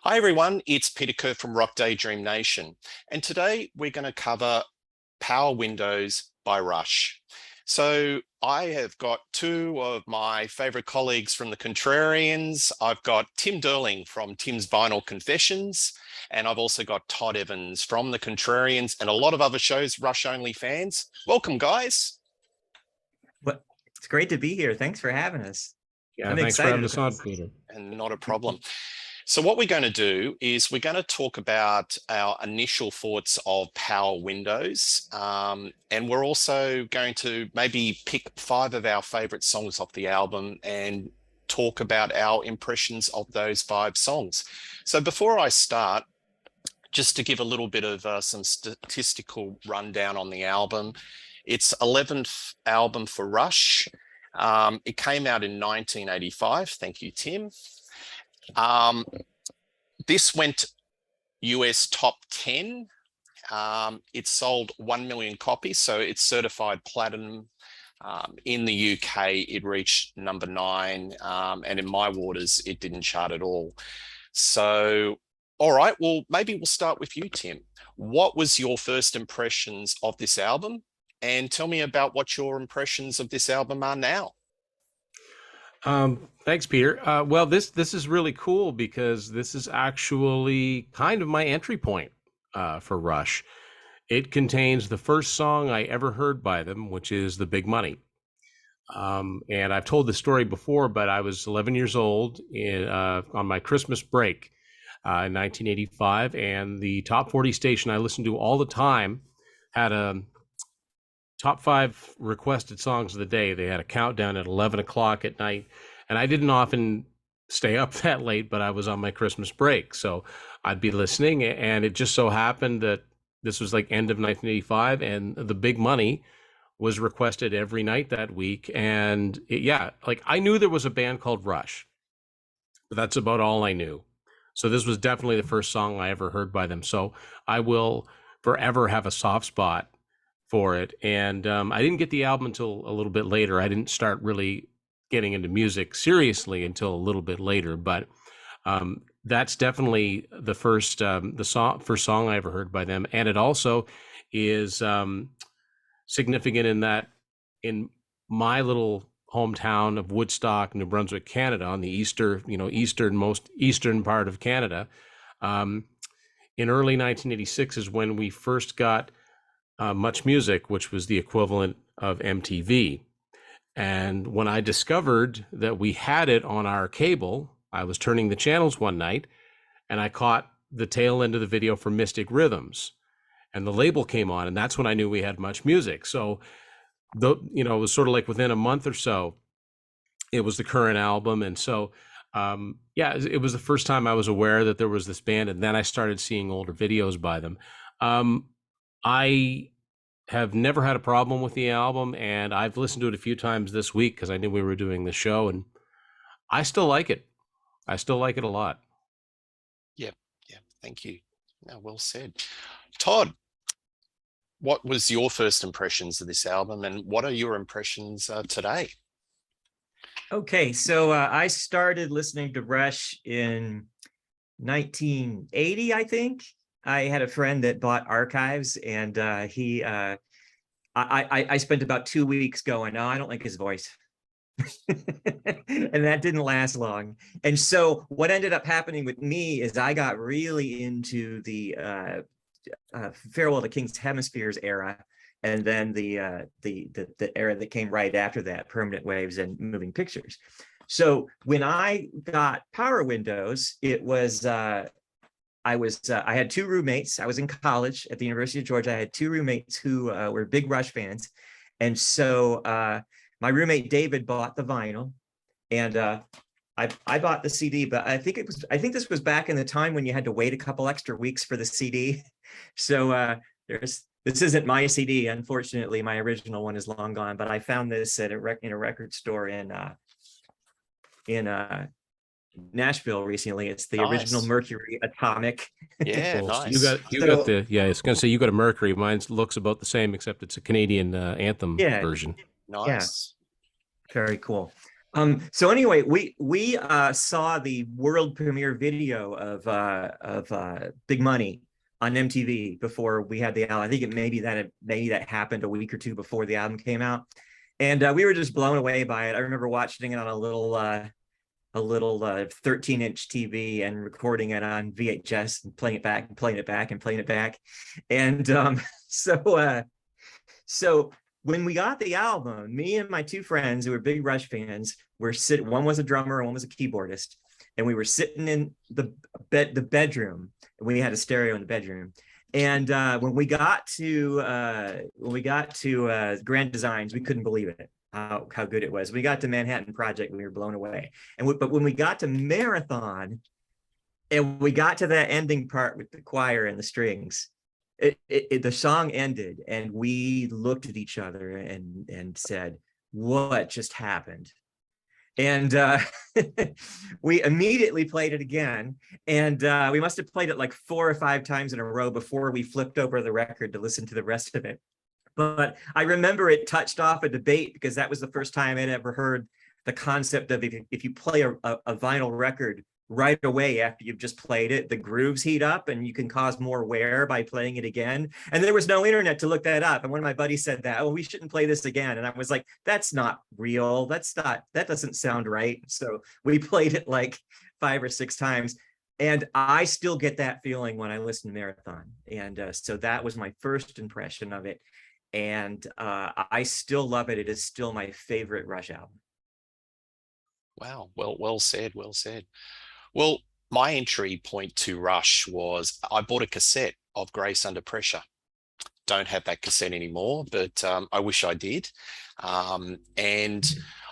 Hi everyone, it's Peter Kerr from Rock Daydream Nation, and today we're going to cover Power Windows by RUSH. So I have got two of my favorite colleagues from the Contrarians. I've got Tim Durling from Tim's Vinyl Confessions, and I've also got Todd Evans from the Contrarians and a lot of other shows, RUSH only fans. Welcome, guys. Well, it's great to be here. Thanks for having us. Yeah, thanks for having us on, Peter. And not a problem. So what we're going to do is we're going to talk about our initial thoughts of Power Windows. And we're also going to maybe pick 5 of our favorite songs off the album and talk about our impressions of those 5 songs. So before I start, just to give a little bit of some statistical rundown on the album, it's 11th album for RUSH. It came out in 1985. Thank you, Tim. This went US top 10. It sold 1 million copies, so it's certified platinum. In the UK, it reached number 9, and in my waters, it didn't chart at all. So, all right, well, maybe we'll start with you, Tim. What was your first impressions of this album? And tell me about what your impressions of this album are now. Thanks, Peter. Well, this is really cool because this is actually kind of my entry point for RUSH. It contains the first song I ever heard by them, which is The Big Money. And I've told this story before, but I was 11 years old on my Christmas break in 1985, and the top 40 station I listened to all the time had a top 5 requested songs of the day. They had a countdown at 11 o'clock at night, and I didn't often stay up that late, but I was on my Christmas break, so I'd be listening, and it just so happened that this was like end of 1985, and The Big Money was requested every night that week. And I knew there was a band called RUSH, but that's about all I knew. So this was definitely the first song I ever heard by them. So I will forever have a soft spot for it. And I didn't get the album until a little bit later. I didn't start really getting into music seriously until a little bit later, but that's definitely the first song I ever heard by them. And it also is significant in that in my little hometown of Woodstock, New Brunswick, Canada, on the eastern part of Canada, in early 1986 is when we first got Much Music, which was the equivalent of MTV. And when I discovered that we had it on our cable, I was turning the channels one night and I caught the tail end of the video for Mystic Rhythms, and the label came on, and that's when I knew we had Much Music. So, it was sort of like within a month or so, it was the current album. And so, it was the first time I was aware that there was this band, and then I started seeing older videos by them. I have never had a problem with the album, and I've listened to it a few times this week because I knew we were doing the show, and I still like it. I still like it a lot. Yeah, thank you. No, well said. Todd, what was your first impressions of this album, and what are your impressions today? Okay, so I started listening to RUSH in 1980, I think. I had a friend that bought archives, and I spent about 2 weeks going, no, I don't like his voice. And that didn't last long. And so what ended up happening with me is I got really into the Farewell to King's Hemispheres era, and then the era that came right after that, Permanent Waves and Moving Pictures. So when I got Power Windows, it was I had 2 roommates. I was in college at the University of Georgia. I had 2 roommates who were big RUSH fans, and so my roommate David bought the vinyl, and I bought the CD. But I think this was back in the time when you had to wait a couple extra weeks for the CD. So this isn't my CD, unfortunately. My original one is long gone. But I found this at in a record store in Nashville recently. It's the original Mercury Atomic. Yeah, cool. Nice. So you got I was gonna say you got a Mercury. Mine looks about the same, except it's a Canadian anthem version. Nice. Yeah. Very cool. So anyway, we saw the world premiere video of Big Money on MTV before we had the album. I think maybe that happened a week or two before the album came out, and we were just blown away by it. I remember watching it on a little 13-inch TV and recording it on VHS and playing it back and playing it back and playing it back, and so when we got the album, me and my two friends who were big Rush fans were sitting. One was a drummer, and one was a keyboardist, and we were sitting in the bedroom. We had a stereo in the bedroom, and when we got to Grand Designs, we couldn't believe it how good it was. We got to Manhattan Project, and we were blown away. But when we got to Marathon, and we got to that ending part with the choir and the strings, the song ended, and we looked at each other and said, "What just happened?" And we immediately played it again, and we must have played it like 4 or 5 times in a row before we flipped over the record to listen to the rest of it. But I remember it touched off a debate, because that was the first time I'd ever heard the concept of if you play a vinyl record right away after you've just played it, the grooves heat up and you can cause more wear by playing it again. And there was no internet to look that up. And one of my buddies said that, "Oh, we shouldn't play this again." And I was like, "That's not real. That doesn't sound right." So we played it like 5 or 6 times. And I still get that feeling when I listen to Marathon. And so that was my first impression of it. And I still love it. It is still my favorite Rush album. Wow. Well said. Well said. Well, my entry point to Rush was I bought a cassette of Grace Under Pressure. Don't have that cassette anymore, but I wish I did. And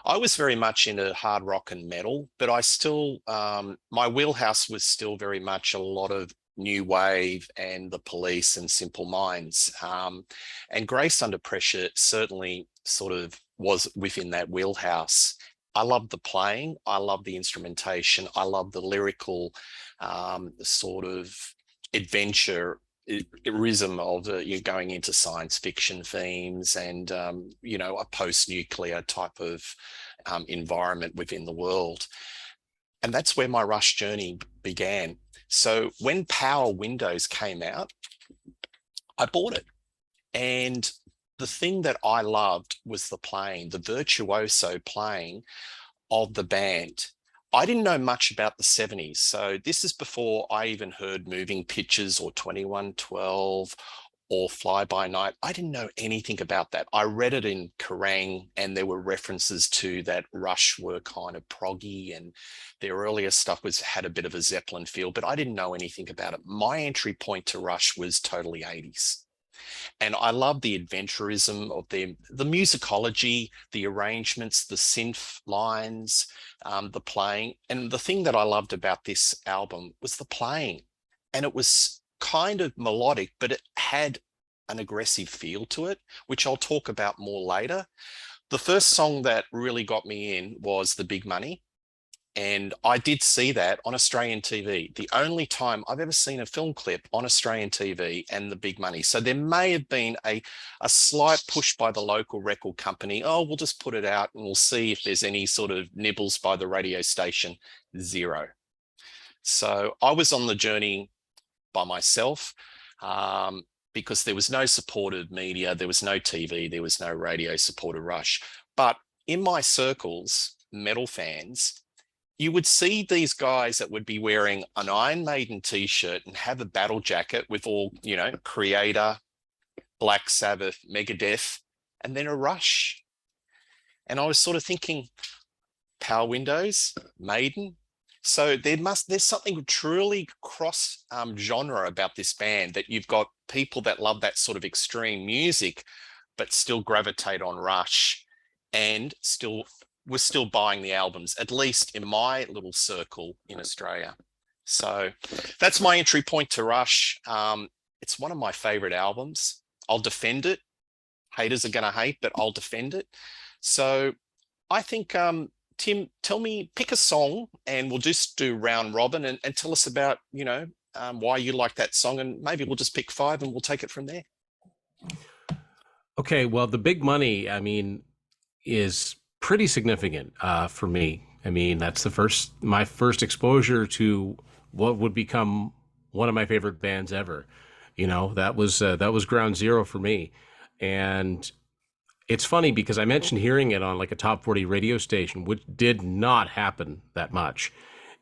I was very much into hard rock and metal, but I still, my wheelhouse was still very much a lot of new wave and the Police and Simple Minds. And Grace Under Pressure certainly sort of was within that wheelhouse. I love the playing. I love the instrumentation. I love the lyrical sort of adventurism of you're going into science fiction themes and, a post-nuclear type of environment within the world. And that's where my Rush journey began. So when Power Windows came out, I bought it. And the thing that I loved was the playing, the virtuoso playing of the band. I didn't know much about the 70s. So this is before I even heard Moving Pictures or 2112 or Fly By Night. I didn't know anything about that. I read it in Kerrang, and there were references to that Rush were kind of proggy, and their earlier stuff had a bit of a Zeppelin feel, but I didn't know anything about it. My entry point to Rush was totally 80s. And I love the adventurism of the musicology, the arrangements, the synth lines, the playing. And the thing that I loved about this album was the playing. And it was kind of melodic, but it had an aggressive feel to it, which I'll talk about more later. The first song that really got me in was The Big Money. And I did see that on Australian TV. The only time I've ever seen a film clip on Australian TV and The Big Money. So there may have been a slight push by the local record company. Oh, we'll just put it out and we'll see if there's any sort of nibbles by the radio station. Zero. So I was on the journey by myself because there was no supported media. There was no TV. There was no radio supported Rush. But in my circles, metal fans, you would see these guys that would be wearing an Iron Maiden t-shirt and have a battle jacket with all, Creator, Black Sabbath, Megadeth, and then a Rush. And I was sort of thinking, Power Windows, Maiden. So there's something truly cross genre about this band, that you've got people that love that sort of extreme music, but still gravitate on Rush and we're still buying the albums, at least in my little circle in Australia. So that's my entry point to Rush. It's one of my favorite albums. I'll defend it. Haters are going to hate, but I'll defend it. So I think, Tim, pick a song and we'll just do round robin and tell us about, why you like that song. And maybe we'll just pick 5 and we'll take it from there. Okay, well, The Big Money, is pretty significant for me. I mean, that's my first exposure to what would become one of my favorite bands ever. You know, that was ground zero for me. And it's funny because I mentioned hearing it on like a top 40 radio station, which did not happen that much.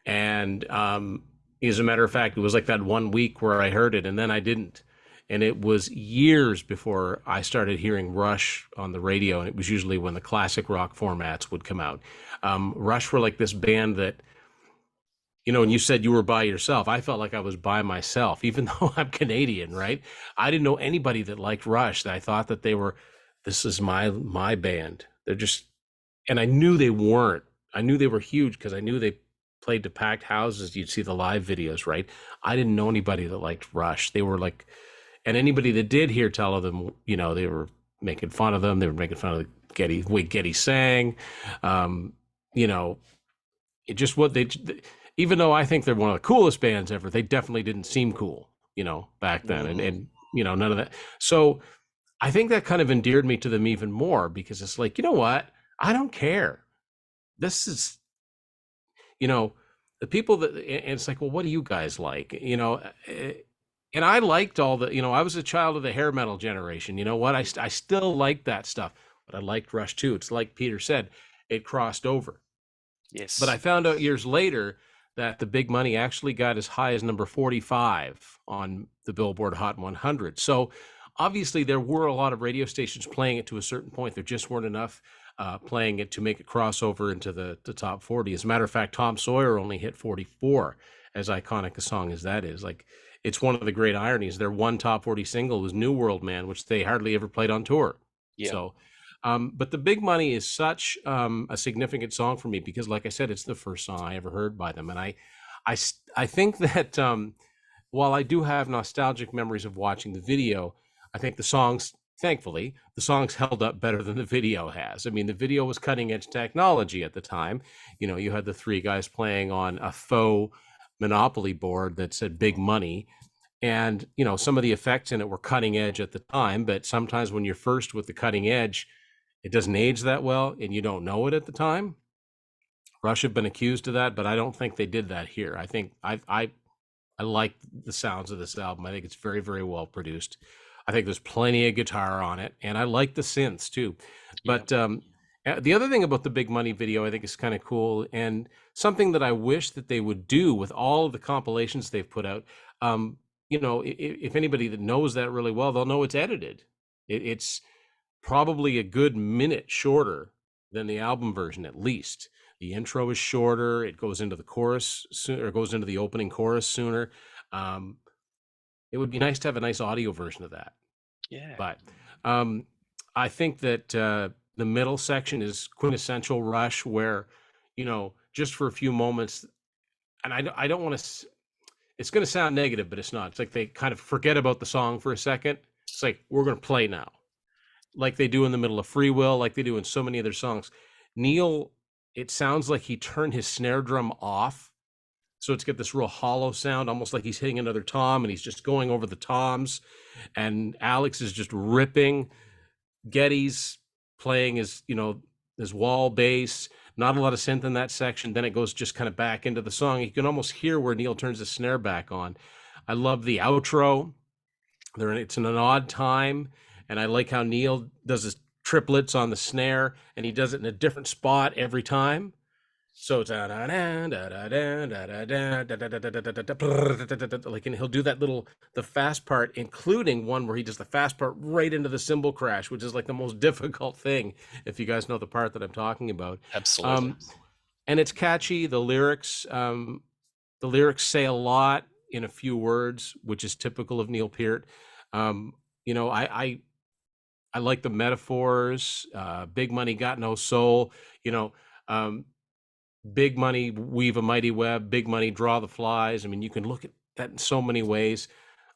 And as a matter of fact, it was like that one week where I heard it and then I didn't. And it was years before I started hearing Rush on the radio. And it was usually when the classic rock formats would come out. Rush were like this band that, you know, and you said you were by yourself. I felt like I was by myself, even though I'm Canadian, right? I didn't know anybody that liked Rush. That I thought that this is my band. They're just, and I knew they weren't. I knew they were huge because I knew they played to packed houses. You'd see the live videos, right? I didn't know anybody that liked Rush. They were like, and anybody that did hear tell of them, you know, they were making fun of them. They were making fun of the way Getty sang. You know, it just what they, even though I think they're one of the coolest bands ever, they definitely didn't seem cool, you know, back then. And you know, none of that. So I think that kind of endeared me to them even more because it's like, you know what? I don't care. This is, you know, the people that, and it's like, well, what do you guys like? You know, and I liked all the, you know, I was a child of the hair metal generation. You know what? I still like that stuff, but I liked Rush too. It's like Peter said, it crossed over. Yes. But I found out years later that the Big Money actually got as high as number 45 on the Billboard Hot 100. So obviously there were a lot of radio stations playing it to a certain point. There just weren't enough playing it to make it cross over into the top 40. As a matter of fact, Tom Sawyer only hit 44, as iconic a song as that is. Like, it's one of the great ironies. Their one top 40 single was New World Man, which they hardly ever played on tour. Yeah. So, but the Big Money is such a significant song for me because, like I said, it's the first song I ever heard by them. And I think that while I do have nostalgic memories of watching the video, I think the songs, thankfully, the songs held up better than the video has. I mean, the video was cutting edge technology at the time. You know, you had the three guys playing on a faux Monopoly board that said Big Money. And, you know, some of the effects in it were cutting edge at the time, but sometimes when you're first with the cutting edge, it doesn't age that well and you don't know it at the time. Rush have been accused of that, but I don't think they did that here. I think I like the sounds of this album. I think it's very, very well produced. I think there's plenty of guitar on it, and I like the synths too. But the other thing about the Big Money video I think is kind of cool, and something that I wish that they would do with all of the compilations they've put out. You know, if anybody that knows that really well, they'll know it's edited. It's probably a good minute shorter than the album version, at least. The intro is shorter. It goes into the chorus sooner, or goes into the opening chorus sooner. It would be nice to have a nice audio version of that. Yeah. But I think that the middle section is quintessential Rush, where, you know, just for a few moments, and I don't want to, it's going to sound negative, but it's not. It's like they kind of forget about the song for a second. It's like, we're going to play now, like they do in the middle of Free Will, like they do in so many other songs. Neil, it sounds like he turned his snare drum off, so it's got this real hollow sound, almost like he's hitting another tom, and he's just going over the toms. And Alex is just ripping. Getty's playing his, you know, his wall bass. Not a lot of synth in that section. Then it goes just kind of back into the song. You can almost hear where Neil turns the snare back on. I love the outro. It's in an odd time, and I like how Neil does his triplets on the snare, and he does it in a different spot every time. So it's like, and he'll do that the fast part, including one where he does the fast part right into the cymbal crash, which is like the most difficult thing, if you guys know the part that I'm talking about. Absolutely. And it's catchy. The lyrics say a lot in a few words, which is typical of Neil Peart. You know, I like the metaphors. Big Money got no soul. You know, Big Money weave a mighty web. Big Money draw the flies. I mean, you can look at that in so many ways.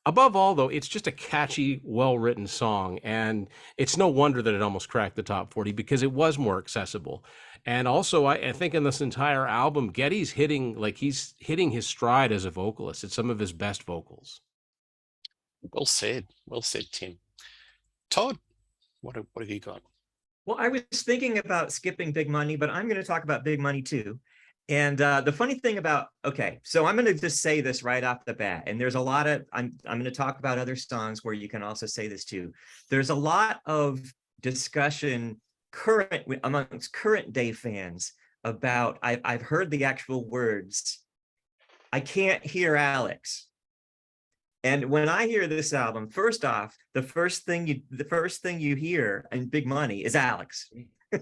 Above all, though, it's just a catchy, well-written song, and it's no wonder that it almost cracked the top 40 because it was more accessible. And also, I think in this entire album, Getty's he's hitting his stride as a vocalist. It's some of his best vocals. Well said, Tim. Todd, what have you got? Well, I was thinking about skipping Big Money, but I'm going to talk about Big Money too. And the funny thing about, okay, so I'm going to just say this right off the bat, and there's a lot of, I'm going to talk about other songs where you can also say this too. There's a lot of discussion amongst current day fans about, I've heard the actual words, I can't hear Alex. And when I hear this album, first off, the first thing you hear in Big Money is Alex.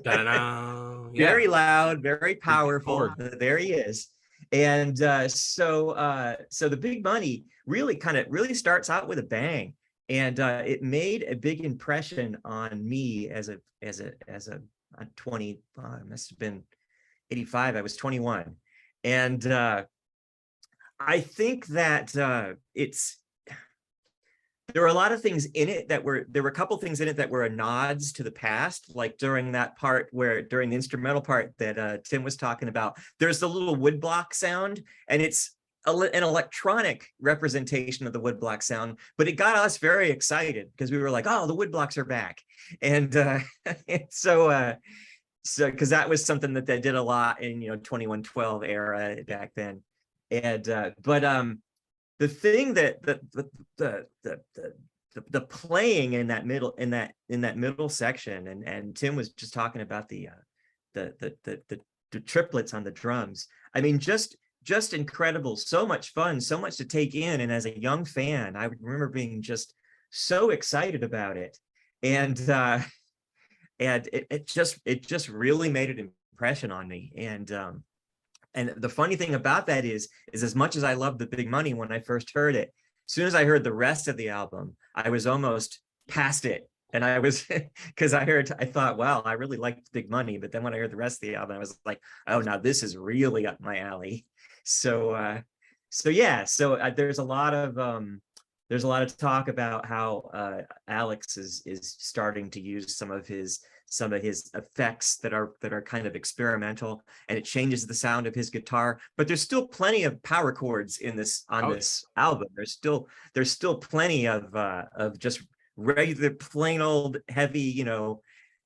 Yeah. Very loud, very powerful. chord. There he is. And so the Big Money really starts out with a bang, and it made a big impression on me as a 20. It must have been 85. I was 21, and I think that there were a lot of things in it there were a couple things in it that were nods to the past, like during the instrumental part that Tim was talking about. There's the little woodblock sound, and it's an electronic representation of the woodblock sound, but it got us very excited because we were like, oh, the woodblocks are back. And so because that was something that they did a lot in 2112 era back then. And the thing that the playing in that middle section, and Tim was just talking about the triplets on the drums. I mean, just incredible, so much fun, so much to take in. And as a young fan, I remember being just so excited about it. And it just really made an impression on me. And the funny thing about that is as much as I loved the Big Money when I first heard it, as soon as I heard the rest of the album, I was almost past it. And I was, because I thought, wow, I really liked Big Money. But then when I heard the rest of the album, I was like, oh, now this is really up my alley. So there's a lot of talk about how Alex is starting to use some of his effects that are kind of experimental, and it changes the sound of his guitar. But there's still plenty of power chords this album. There's still plenty of just regular plain old heavy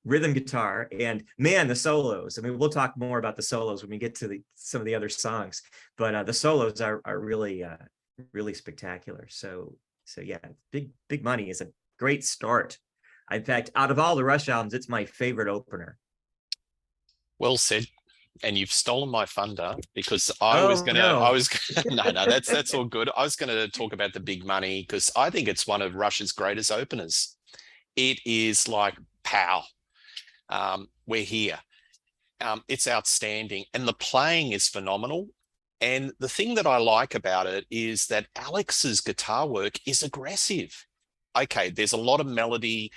rhythm guitar. And man, the solos, I mean, we'll talk more about the solos when we get to some of the other songs, but the solos are really really spectacular. So yeah, Big Money is a great start. In fact, out of all the Rush albums, it's my favorite opener. Well said. And you've stolen my thunder, because no, that's all good. I was gonna talk about the Big Money because I think it's one of Rush's greatest openers. It is like, pow, we're here. It's outstanding, and the playing is phenomenal. And the thing that I like about it is that Alex's guitar work is aggressive. Okay, there's a lot of melody.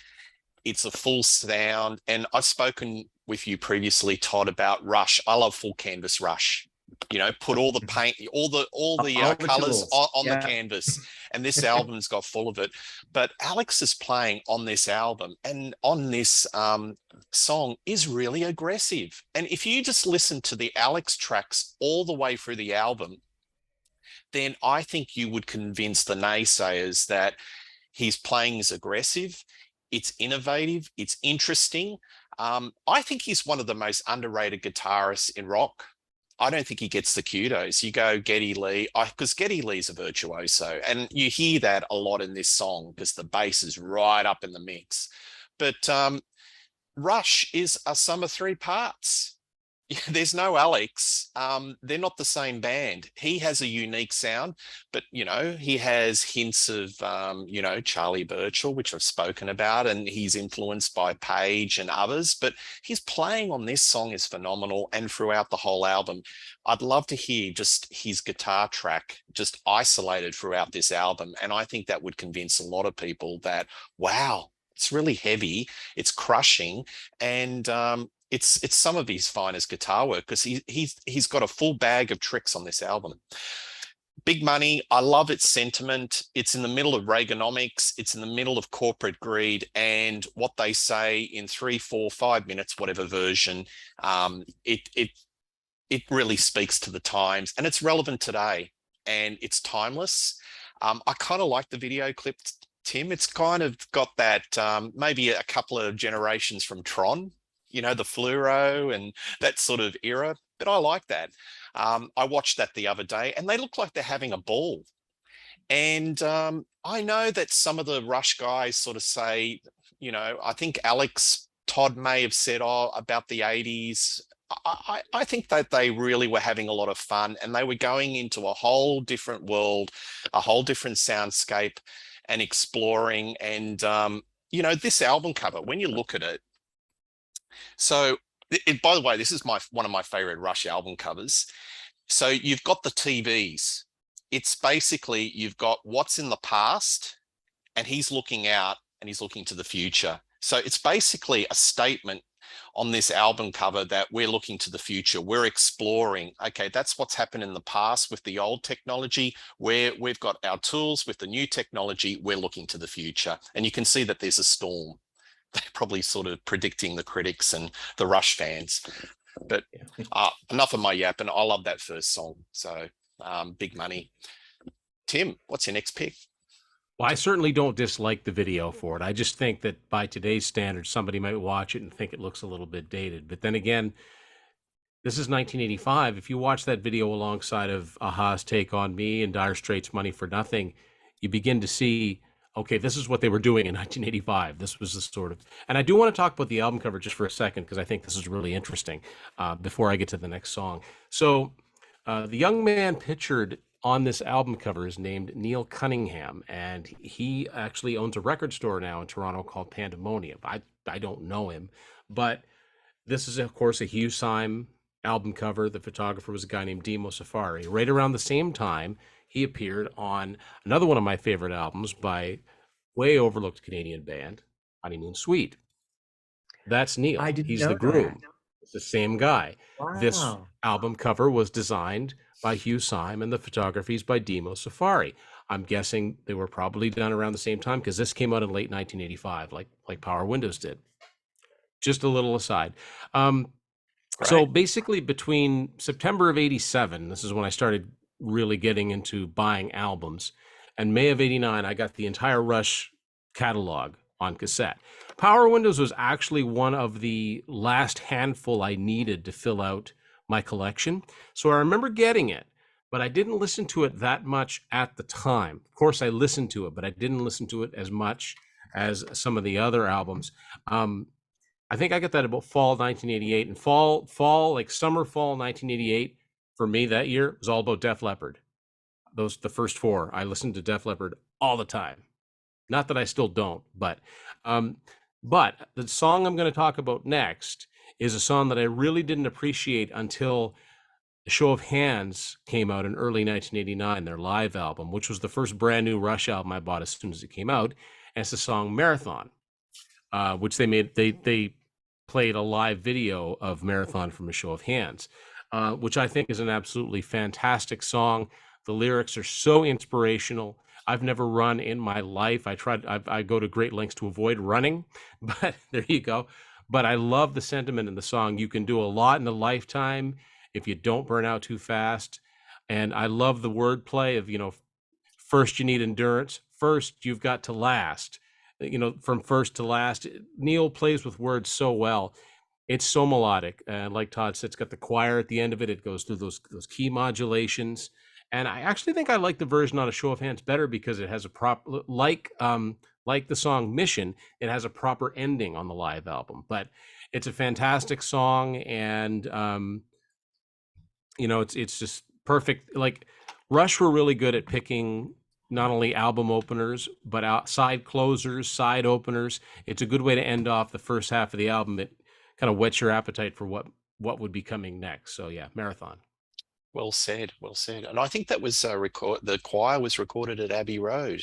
It's a full sound. And I've spoken with you previously, Todd, about Rush. I love full canvas Rush. Put all the paint, all the colors on the canvas. And this album's got full of it. But Alex's playing on this album and on this song is really aggressive. And if you just listen to the Alex tracks all the way through the album, then I think you would convince the naysayers that his playing is aggressive, it's innovative, it's interesting. I think he's one of the most underrated guitarists in rock. I don't think he gets the kudos. You go Geddy Lee, because Geddy Lee's a virtuoso, and you hear that a lot in this song because the bass is right up in the mix. But Rush is a sum of three parts. There's no Alex. They're not the same band. He has a unique sound, but he has hints of Charlie Burchill, which I've spoken about, and he's influenced by Page and others. But his playing on this song is phenomenal, and throughout the whole album. I'd love to hear just his guitar track just isolated throughout this album, and I think that would convince a lot of people that, wow, it's really heavy, it's crushing, and it's some of his finest guitar work, because he's got a full bag of tricks on this album. Big Money, I love its sentiment. It's in the middle of Reaganomics. It's in the middle of corporate greed, and what they say in 3, 4, 5 minutes, whatever version, it really speaks to the times, and it's relevant today, and it's timeless. I kind of like the video clip, Tim. It's kind of got that maybe a couple of generations from Tron. you know, the fluoro and that sort of era. But I like that. I watched that the other day, and they look like they're having a ball. And I know that some of the Rush guys sort of say, you know, I think Todd may have said, oh, about the 80s. I think that they really were having a lot of fun, and they were going into a whole different world, a whole different soundscape, and exploring. And, you know, this album cover, when you look at it, so by the way, this is one of my favorite Rush album covers. So you've got the TVs. It's basically, you've got what's in the past, and he's looking out and he's looking to the future. So it's basically a statement on this album cover that we're looking to the future. We're exploring, okay, that's what's happened in the past with the old technology, where we've got our tools with the new technology, we're looking to the future. And you can see that there's a storm. They're probably sort of predicting the critics and the Rush fans. But enough of my yap, and I love that first song. So big money. Tim, what's your next pick? Well, I certainly don't dislike the video for it. I just think that by today's standards, somebody might watch it and think it looks a little bit dated. But then again, this is 1985. If you watch that video alongside of Aha's Take on Me and Dire Straits' Money for Nothing, you begin to see, okay, this is what they were doing in 1985. This was the sort of, and I do want to talk about the album cover just for a second, because I think this is really interesting before I get to the next song. So the young man pictured on this album cover is named Neil Cunningham, and he actually owns a record store now in Toronto called Pandemonium. I don't know him, but this is, of course, a Hugh Syme album cover. The photographer was a guy named Demo Safari. Right around the same time, he appeared on another one of my favorite albums by way overlooked Canadian band, Honeymoon Suite. That's Neil. He's the groom. It's the same guy. Wow. This album cover was designed by Hugh Syme, and the photography is by Demo Safari. I'm guessing they were probably done around the same time, because this came out in late 1985, like Power Windows did. Just a little aside. So basically between September of 87, this is when I started really getting into buying albums, and May of 89, I got the entire Rush catalog on cassette. Power Windows was actually one of the last handful I needed to fill out my collection. So I remember getting it, but I didn't listen to it that much at the time. Of course, I listened to it, but I didn't listen to it as much as some of the other albums. I think I got that about fall 1988, and fall, like summer, fall 1988, for me that year was all about Def Leppard. The first four, I listened to Def Leppard all the time. Not that I still don't, but the song I'm going to talk about next is a song that I really didn't appreciate until The Show of Hands came out in early 1989, their live album, which was the first brand new Rush album I bought as soon as it came out. And it's the song Marathon, which they played a live video of Marathon from A Show of Hands, which I think is an absolutely fantastic song. The lyrics are so inspirational. I've never run in my life. I go to great lengths to avoid running, but there you go. But I love the sentiment in the song. You can do a lot in a lifetime if you don't burn out too fast. And I love the wordplay of, you know, first you need endurance. First, you've got to last. You know, from first to last. Neil plays with words so well. It's so melodic. And like Todd said, it's got the choir at the end of it. It goes through those key modulations. And I actually think I like the version on A Show of Hands better, because it has a proper, like the song Mission, it has a proper ending on the live album. But it's a fantastic song, and you know, it's just perfect. Like, Rush were really good at picking not only album openers, but side closers, side openers. It's a good way to end off the first half of the album. It kind of whets your appetite for what would be coming next. So yeah, Marathon. Well said, well said. And I think that was the choir was recorded at Abbey Road,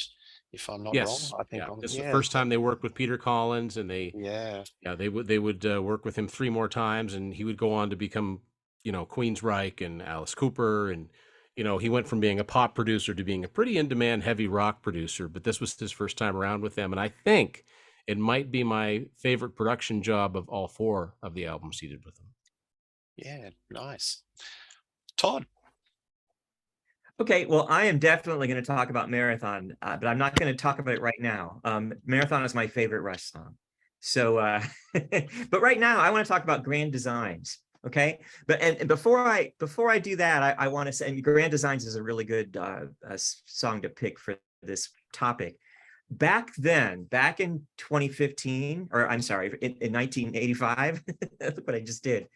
if I'm not wrong. I think it's the first time they worked with Peter Collins, and they would work with him 3 more times, and he would go on to become, you know, Queensryche and Alice Cooper, and you know, he went from being a pop producer to being a pretty in-demand heavy rock producer. But this was his first time around with them, and I think it might be my favorite production job of all 4 of the albums he did with them. Yeah, nice. Todd. Okay, well, I am definitely going to talk about Marathon, but I'm not going to talk about it right now. Marathon is my favorite Rush song. So, but right now I want to talk about Grand Designs. Okay, but and before I do that, I want to say, and Grand Designs is a really good song to pick for this topic. Back then, back in 2015, or I'm sorry, in 1985, that's what I just did.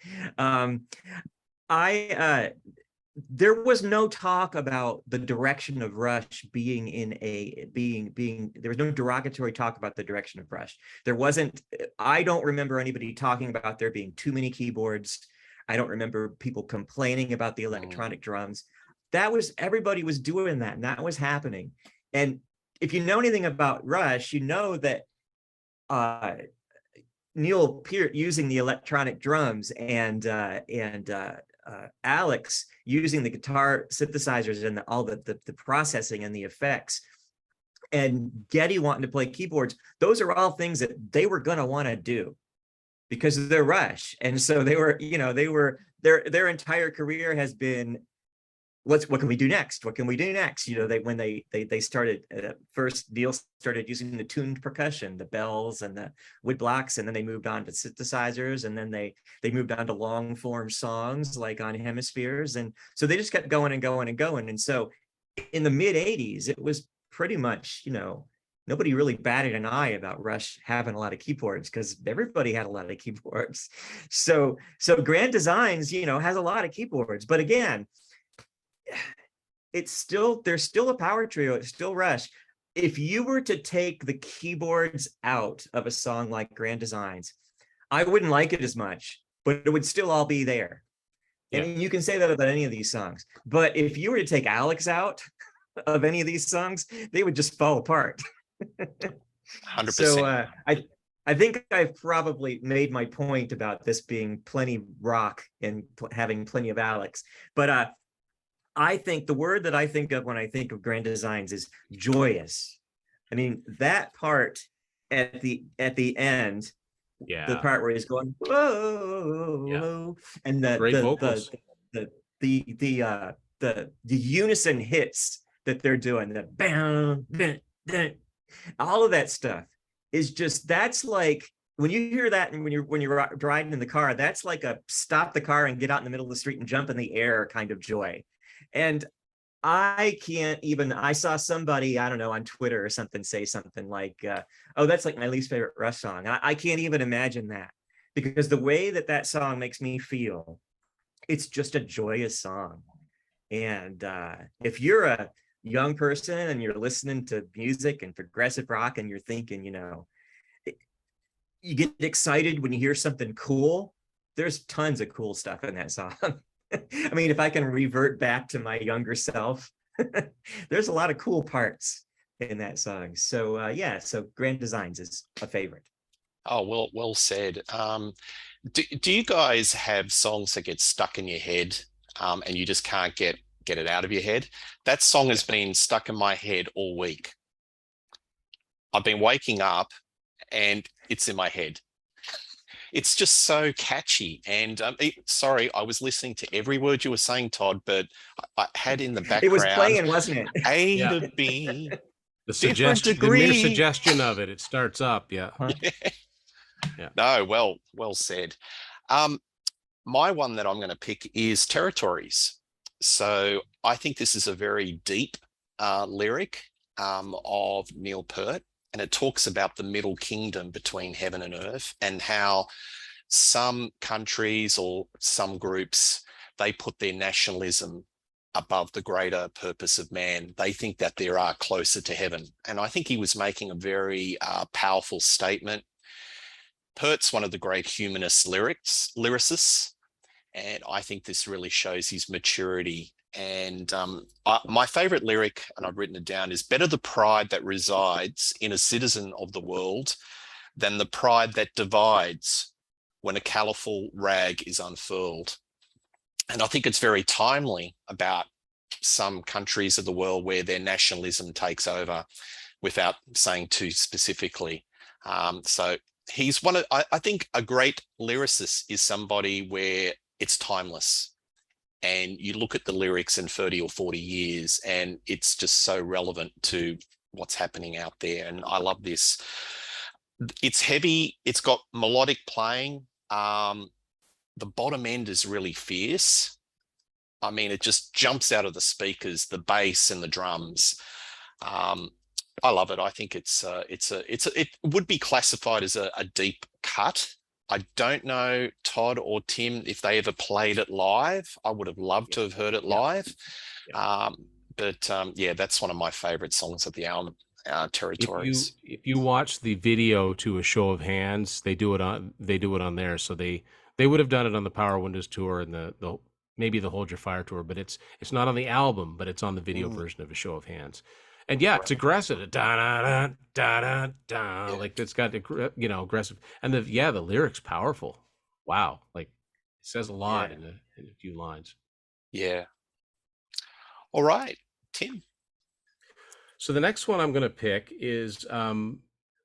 There was no talk about the direction of Rush being there was no derogatory talk about the direction of Rush. There wasn't, I don't remember anybody talking about there being too many keyboards. I don't remember people complaining about the electronic drums. Everybody was doing that, and that was happening. And if you know anything about Rush, you know that Neil Peart using the electronic drums and Alex using the guitar synthesizers and all the processing and the effects, and Geddy wanting to play keyboards, those are all things that they were going to want to do because they're Rush. And so their entire career has been, what can we do next? What can we do next? When they started, first Neil started using the tuned percussion, the bells and the wood blocks, and then they moved on to synthesizers, and then they moved on to long form songs like on Hemispheres. And so they just kept going and going and going. And so in the mid 80s, it was pretty much, nobody really batted an eye about Rush having a lot of keyboards because everybody had a lot of keyboards. So Grand Designs, has a lot of keyboards, but again, there's still a power trio. It's still Rush. If you were to take the keyboards out of a song like Grand Designs, I wouldn't like it as much, but it would still all be there. Yeah. And you can say that about any of these songs. But if you were to take Alex out of any of these songs, they would just fall apart. 100%. So I think I've probably made my point about this being plenty rock and having plenty of Alex. But I think the word that I think of when I think of Grand Designs is joyous. I mean, that part at the end, the part where he's going whoa, and the unison hits that they're doing, the bam, all of that stuff is just, that's like, when you hear that and when you're driving in the car, that's like a stop the car and get out in the middle of the street and jump in the air kind of joy. And I saw somebody, I don't know, on Twitter or something say something like, oh, that's like my least favorite Rush song. I can't even imagine that, because the way that song makes me feel, it's just a joyous song. And if you're a young person and you're listening to music and progressive rock and you're thinking, you get excited when you hear something cool, there's tons of cool stuff in that song. I mean, if I can revert back to my younger self, there's a lot of cool parts in that song. So so Grand Designs is a favorite. Oh, well said. Do you guys have songs that get stuck in your head and you just can't get it out of your head? That song has been stuck in my head all week. I've been waking up and it's in my head. It's just so catchy. And sorry, I was listening to every word you were saying, Todd, but I had in the background. It was playing, wasn't it? A to B. The mere suggestion of it. It starts up. Yeah. Huh? Yeah. No, well said. My one that I'm going to pick is Territories. So I think this is a very deep lyric of Neil Peart. And it talks about the middle kingdom between heaven and earth, and how some countries or some groups, they put their nationalism above the greater purpose of man. They think that they are closer to heaven. And I think he was making a very powerful statement. Peart's one of the great humanist lyricists. And I think this really shows his maturity. And my favorite lyric, and I've written it down, is better the pride that resides in a citizen of the world than the pride that divides when a colourful rag is unfurled. And I think it's very timely about some countries of the world where their nationalism takes over, without saying too specifically. So he's one of, I think a great lyricist is somebody where it's timeless. And you look at the lyrics in 30 or 40 years and it's just so relevant to what's happening out there. And I love this. It's heavy. It's got melodic playing. The bottom end is really fierce. I mean, it just jumps out of the speakers, the bass and the drums. I love it. I think it would be classified as a deep cut. I don't know, Todd or Tim, if they ever played it live. I would have loved to have heard it live. Yeah, that's one of my favorite songs of the album, Territories. If you watch the video to A Show of Hands, they do it on there. So they would have done it on the Power Windows tour and the maybe the Hold Your Fire tour, but it's not on the album, but it's on the video version of A Show of Hands. And yeah, it's aggressive. Da da da da da da. Like it's got aggressive, and the lyrics powerful. Wow, like it says a lot in a few lines. Yeah. All right, Tim. So the next one I'm going to pick is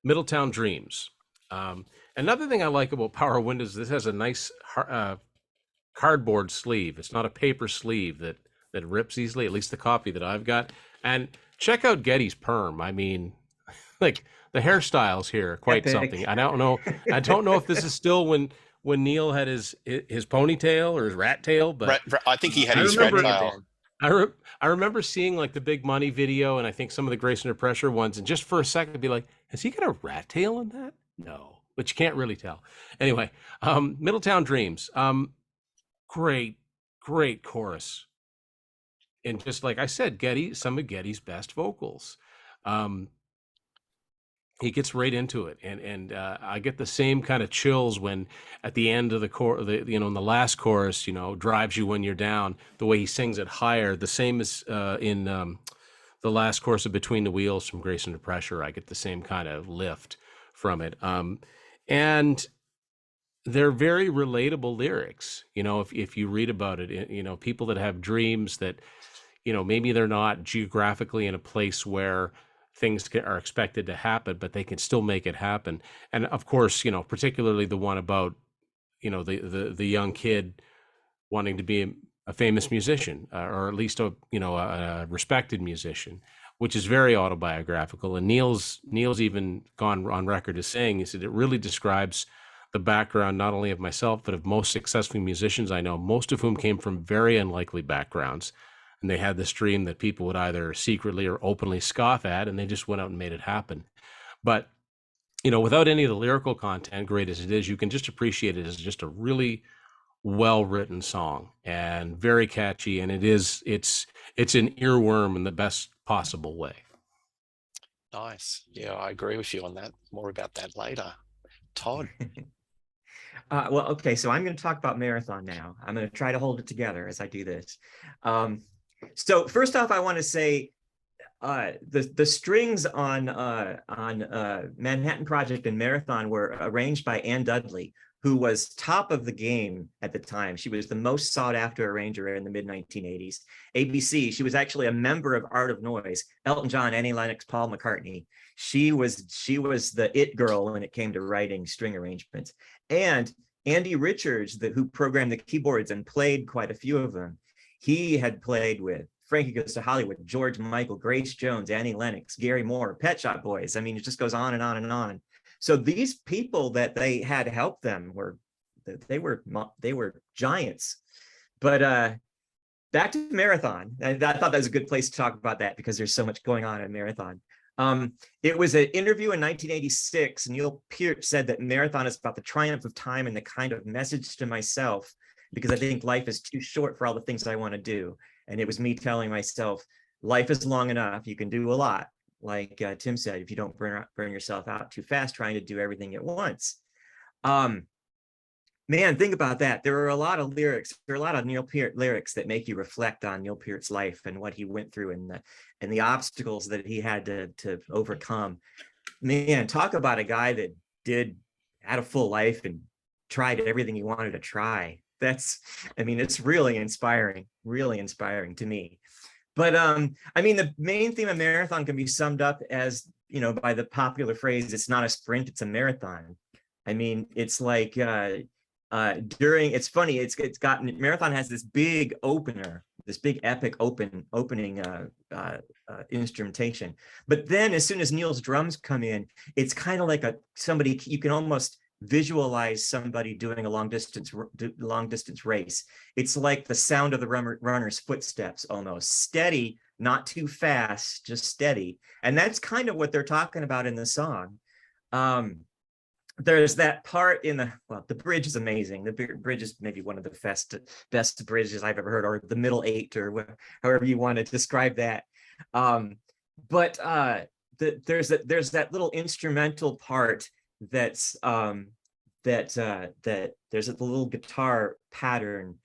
Middletown Dreams. Another thing I like about Power Windows, this has a nice cardboard sleeve. It's not a paper sleeve that rips easily, at least the copy that I've got. And check out Geddy's perm. I mean, like the hairstyles here are quite something. I don't know if this is still when Neil had his ponytail or his rat tail, but I think he had his rat tail. I remember seeing like the Big Money video and I think some of the Grace Under Pressure ones, and just for a second be like, has he got a rat tail in that? No, but you can't really tell. Anyway, Middletown Dreams, great chorus. And just like I said, some of Geddy's best vocals. He gets right into it, and I get the same kind of chills when at the end of in the last chorus, drives you when you're down. The way he sings it higher, the same as in the last chorus of Between the Wheels from Grace Under Pressure. I get the same kind of lift from it, and they're very relatable lyrics. If you read about it, people that have dreams that, maybe they're not geographically in a place where things are expected to happen, but they can still make it happen. And of course, particularly the one about, the young kid wanting to be a famous musician, or at least a respected musician, which is very autobiographical. And Neil's even gone on record as saying, he said, it really describes the background, not only of myself, but of most successful musicians I know, most of whom came from very unlikely backgrounds. And they had this dream that people would either secretly or openly scoff at, and they just went out and made it happen. But, without any of the lyrical content, great as it is, you can just appreciate it as just a really well-written song and very catchy. And it's an earworm in the best possible way. Nice. Yeah, I agree with you on that. More about that later. Todd. Well, okay, so I'm going to talk about Marathon now. I'm going to try to hold it together as I do this. So first off, I want to say the strings on Manhattan Project and Marathon were arranged by Ann Dudley, who was top of the game at the time. She was the most sought after arranger in the mid-1980s. ABC, she was actually a member of Art of Noise. Elton John, Annie Lennox, Paul McCartney. She was the it girl when it came to writing string arrangements. And Andy Richards, who programmed the keyboards and played quite a few of them, he had played with Frankie Goes to Hollywood, George Michael, Grace Jones, Annie Lennox, Gary Moore, Pet Shop Boys. I mean, it just goes on and on and on. So these people that they had help them were giants. But back to Marathon. I thought that was a good place to talk about that because there's so much going on in Marathon. It was an interview in 1986. Neil Peart said that Marathon is about the triumph of time and the kind of message to myself, because I think life is too short for all the things I want to do. And it was me telling myself, life is long enough. You can do a lot. Like Tim said, if you don't burn yourself out too fast trying to do everything at once. Man, think about that. There are a lot of lyrics. There are a lot of Neil Peart lyrics that make you reflect on Neil Peart's life and what he went through and the obstacles that he had to overcome. Man, talk about a guy that had a full life and tried everything he wanted to try. It's really inspiring to me. But the main theme of Marathon can be summed up as, by the popular phrase, it's not a sprint, it's a marathon. I mean, it's like it's funny, Marathon has this big opener big epic opening instrumentation. But then as soon as Neil's drums come in, it's kind of like somebody, you can almost visualize somebody doing a long distance race. It's like the sound of the runner's footsteps, almost steady, not too fast, just steady. And that's kind of what they're talking about in the song. There's that part in the bridge is amazing. The bridge is maybe one of the best bridges I've ever heard, or the middle eight, or however you want to describe that. There's that little instrumental part that's there's a little guitar pattern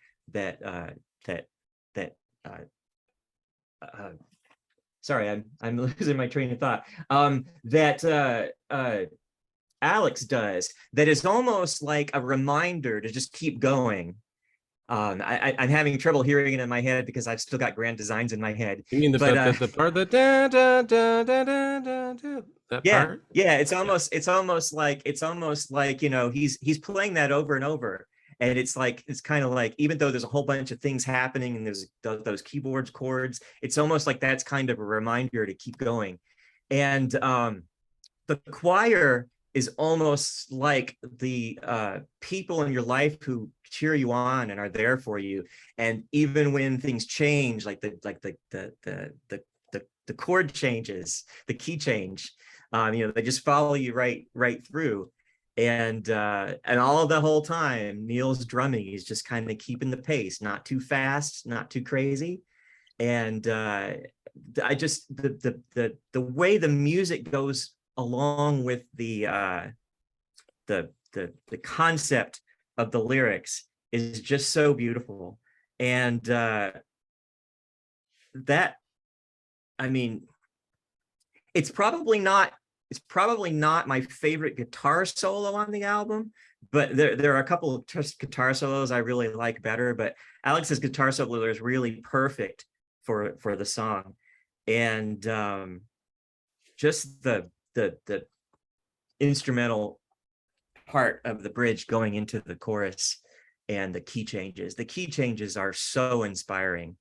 sorry, I'm losing my train of thought. Alex does, that is almost like a reminder to just keep going. I'm having trouble hearing it in my head because I've still got Grand Designs in my head. You mean the part that da da da da da da da, that part? Yeah, it's almost like he's playing that over and over, and it's kind of like, even though there's a whole bunch of things happening and there's those keyboards chords, it's almost like that's kind of a reminder to keep going. And the choir is almost like the people in your life who cheer you on and are there for you. And even when things change, like the chord changes, the key change, they just follow you right through. And all of the whole time, Neil's drumming, he's just kind of keeping the pace, not too fast, not too crazy. And I just, the way the music goes along with the concept of the lyrics is just so beautiful. And it's probably not my favorite guitar solo on the album, but there are a couple of guitar solos I really like better, but Alex's guitar solo is really perfect for the song. And just the instrumental part of the bridge going into the chorus and the key changes. The key changes are so inspiring.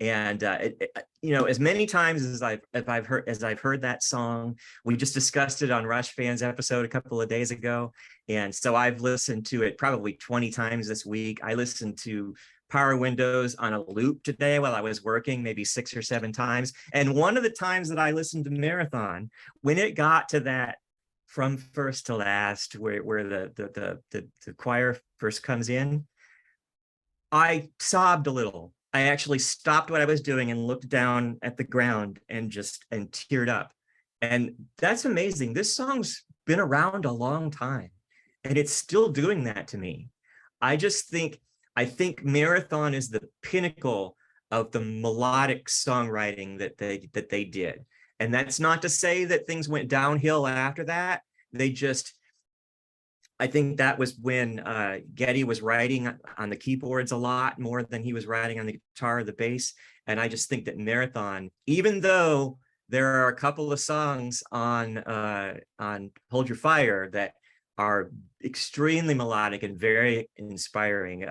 And as many times as I've heard that song, we just discussed it on Rush Fans episode a couple of days ago, and so I've listened to it probably 20 times this week. I listened to Power Windows on a loop today while I was working, maybe 6 or 7 times. And one of the times that I listened to Marathon, when it got to that from first to last, where the choir first comes in, I sobbed a little. I actually stopped what I was doing and looked down at the ground and teared up. And that's amazing. This song's been around a long time, and it's still doing that to me. I think Marathon is the pinnacle of the melodic songwriting that they did. And that's not to say that things went downhill after that. I think that was when Geddy was writing on the keyboards a lot more than he was writing on the guitar or the bass. And I just think that Marathon, even though there are a couple of songs on Hold Your Fire that are extremely melodic and very inspiring,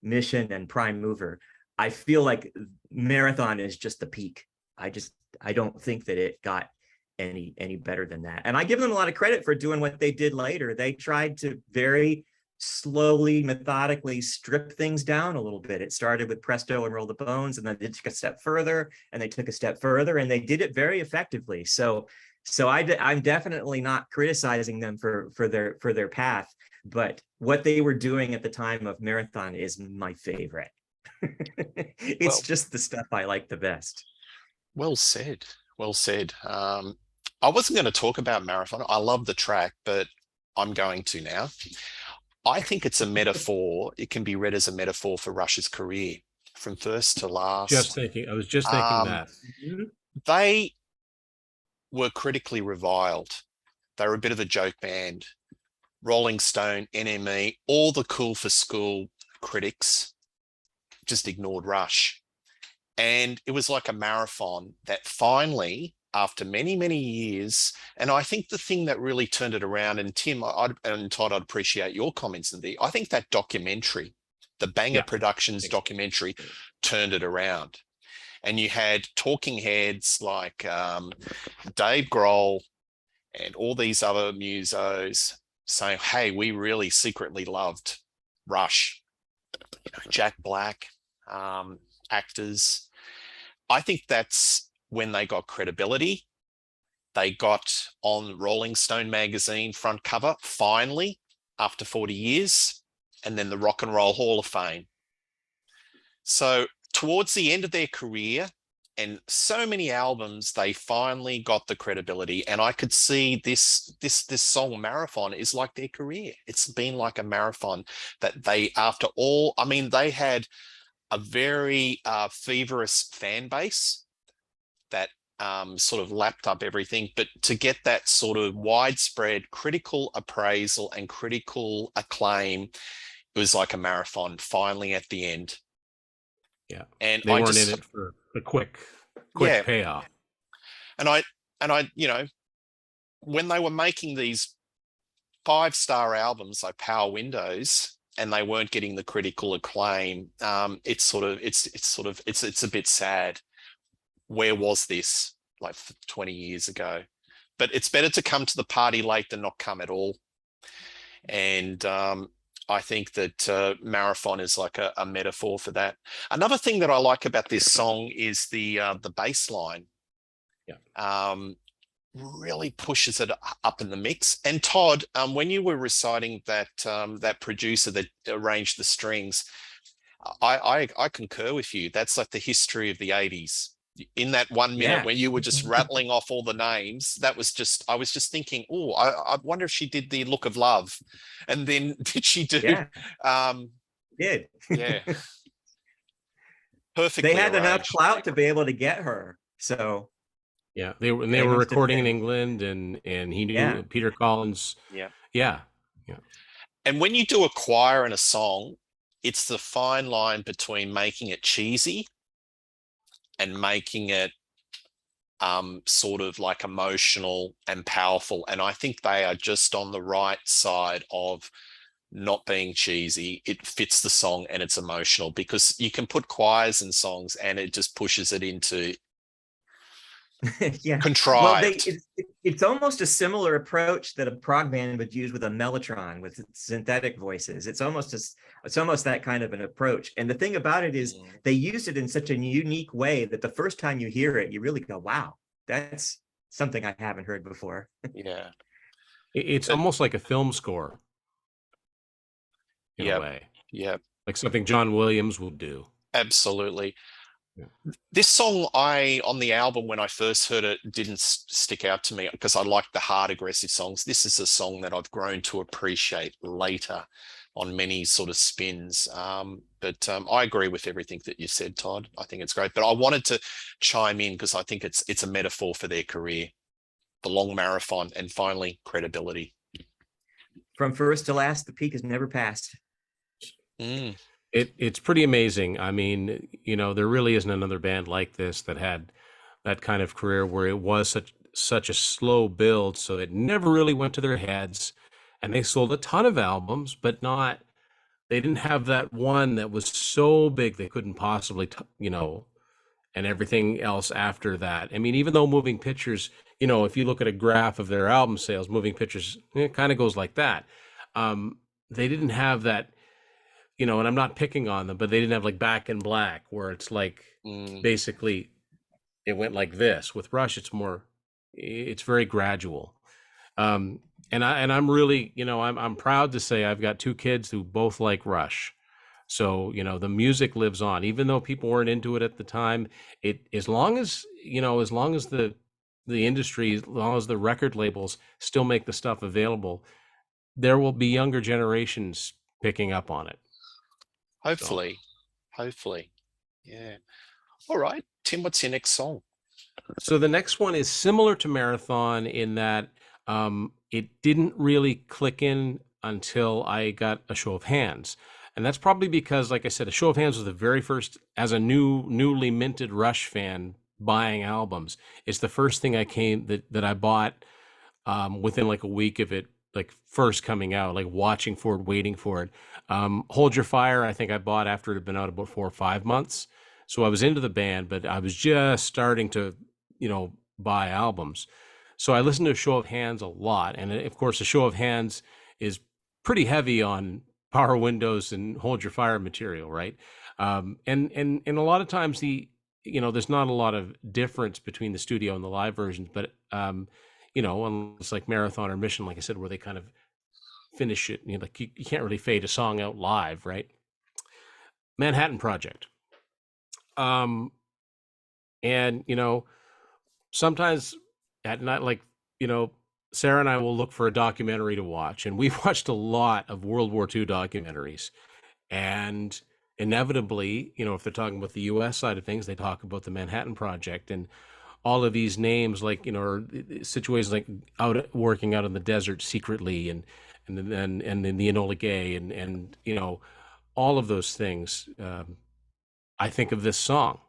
Mission and Prime Mover, I feel like Marathon is just the peak. I don't think that it got any better than that. And I give them a lot of credit for doing what they did later. They tried to very slowly, methodically strip things down a little bit. It started with Presto and Roll the Bones, and then they took a step further, and they took a step further, and they did it very effectively. So I'm definitely not criticizing them for their path, but what they were doing at the time of Marathon is my favorite. It's just the stuff I like the best. Well said. Well said. I wasn't going to talk about Marathon. I love the track, but I'm going to now. I think it's a metaphor. It can be read as a metaphor for Rush's career from first to last. I was just thinking that. They were critically reviled. They were a bit of a joke band. Rolling Stone, NME, all the cool for school critics just ignored Rush. And it was like a marathon that finally, after many, many years, and I think the thing that really turned it around, and Tim and Todd, I'd appreciate your comments on I think that documentary The Banger Yeah. Productions documentary turned it around. And you had talking heads like Dave Grohl and all these other musos saying, hey, we really secretly loved Rush. Jack Black, actors. I think that's when they got credibility. They got on Rolling Stone magazine front cover, finally, after 40 years, and then the Rock and Roll Hall of Fame. So towards the end of their career, and so many albums, they finally got the credibility. And I could see this song Marathon is like their career. It's been like a marathon that they, after all, I mean, they had a very feverish fan base that sort of lapped up everything. But to get that sort of widespread critical appraisal and critical acclaim, it was like a marathon finally at the end. Yeah. And they weren't in it for the quick payoff. And I, you know, when they were making these 5-star albums like Power Windows and they weren't getting the critical acclaim, it's a bit sad. Where was this like 20 years ago? But it's better to come to the party late than not come at all. And I think that Marathon is like a metaphor for that. Another thing that I like about this song is the bass line. Yeah. Really pushes it up in the mix. And Todd, when you were reciting that that producer that arranged the strings, I concur with you. That's like the history of the 80s. In that 1 minute when you were just rattling off all the names, I was just thinking, oh, I wonder if she did the Look of Love. And then did she do did. Yeah. Perfectly They had arranged. enough clout to be able to get her. So yeah, they were recording in England, and he knew Peter Collins. Yeah. And when you do a choir in a song, it's the fine line between making it cheesy and making it sort of like emotional and powerful. And I think they are just on the right side of not being cheesy. It fits the song and it's emotional, because you can put choirs in songs and it just pushes it into contrived. Well, it's almost a similar approach that a prog band would use with a mellotron, with synthetic voices. It's almost that kind of an approach. And the thing about it is they use it in such a unique way that the first time you hear it, you really go, wow, that's something I haven't heard before. Yeah. It's almost like a film score in a way. Yeah. Like something John Williams would do. Absolutely. This song, on the album, when I first heard it, didn't stick out to me because I like the hard, aggressive songs. This is a song that I've grown to appreciate later on many sort of spins. But I agree with everything that you said, Todd. I think it's great. But I wanted to chime in because I think it's a metaphor for their career, the long marathon, and finally credibility. From first to last, the peak has never passed. It's pretty amazing. I mean, you know, there really isn't another band like this that had that kind of career where it was such a slow build, so it never really went to their heads, and they sold a ton of albums, but they didn't have that one that was so big they couldn't possibly, and everything else after that. I mean, even though Moving Pictures, you know, if you look at a graph of their album sales, Moving Pictures, it kind of goes like that. They didn't have that. You know, and I'm not picking on them, but they didn't have like Back in Black, where it's like basically it went like this. With Rush, it's very gradual. And I'm really, you know, I'm proud to say I've got 2 kids who both like Rush. So, you know, the music lives on, even though people weren't into it at the time. As long as the industry, as long as the record labels still make the stuff available, there will be younger generations picking up on it. Hopefully. Yeah. All right, Tim, what's your next song? So the next one is similar to Marathon in that it didn't really click in until I got A Show of Hands. And that's probably because, like I said, A Show of Hands was the very first, as a newly minted Rush fan buying albums. It's the first thing that I bought within like a week of it like first coming out, like watching for it, waiting for it. Hold Your Fire, I think I bought after it had been out about 4 or 5 months. So I was into the band, but I was just starting to, buy albums. So I listened to A Show of Hands a lot. And of course, A Show of Hands is pretty heavy on Power Windows and Hold Your Fire material, right? And a lot of times there's not a lot of difference between the studio and the live versions, but unless like Marathon or Mission, like I said, where they kind of finish it, like you can't really fade a song out live, right? Manhattan Project. And sometimes at night, like, Sarah and I will look for a documentary to watch, and we've watched a lot of World War II documentaries. And inevitably, if they're talking about the US side of things, they talk about the Manhattan Project and all of these names, like, or situations like working out in the desert secretly, and then the Enola Gay, and all of those things. I think of this song.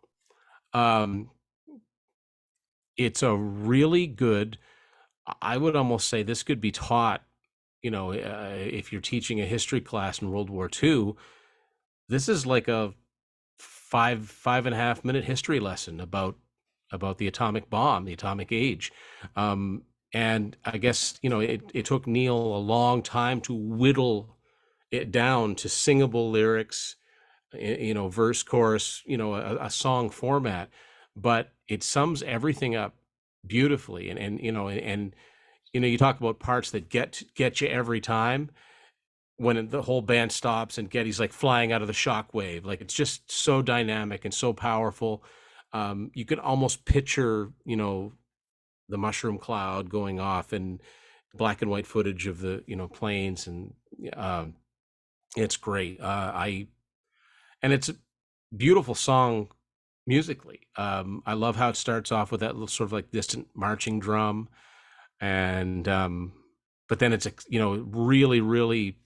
It's a really good, I would almost say this could be taught, if you're teaching a history class in World War II. This is like a 5.5 minute history lesson about the atomic bomb, the atomic age. And I guess, it took Neil a long time to whittle it down to singable lyrics, verse, chorus, a song format, but it sums everything up beautifully. And you talk about parts that get you every time, when the whole band stops and Getty's like flying out of the shockwave. Like, it's just so dynamic and so powerful. You can almost picture, the mushroom cloud going off, and black and white footage of the, planes. And it's great. And it's a beautiful song musically. I love how it starts off with that little sort of like distant marching drum. And, but then it's, really, really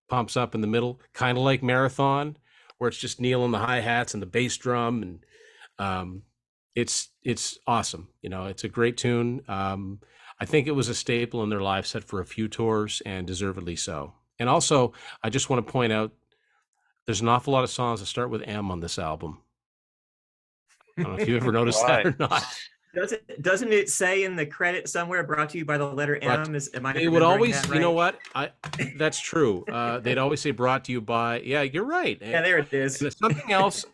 pumps up in the middle, kind of like Marathon, where it's just Neil and the hi-hats and the bass drum. And it's awesome. It's a great tune. I think it was a staple in their live set for a few tours, and deservedly so. And also, I just want to point out, there's an awful lot of songs that start with M on this album. I don't know if you ever noticed that or not. Doesn't it say in the credit somewhere, brought to you by the letter M? They would always, right? You know what? That's true. They'd always say brought to you by. Yeah, you're right. Yeah, there it is. And something else.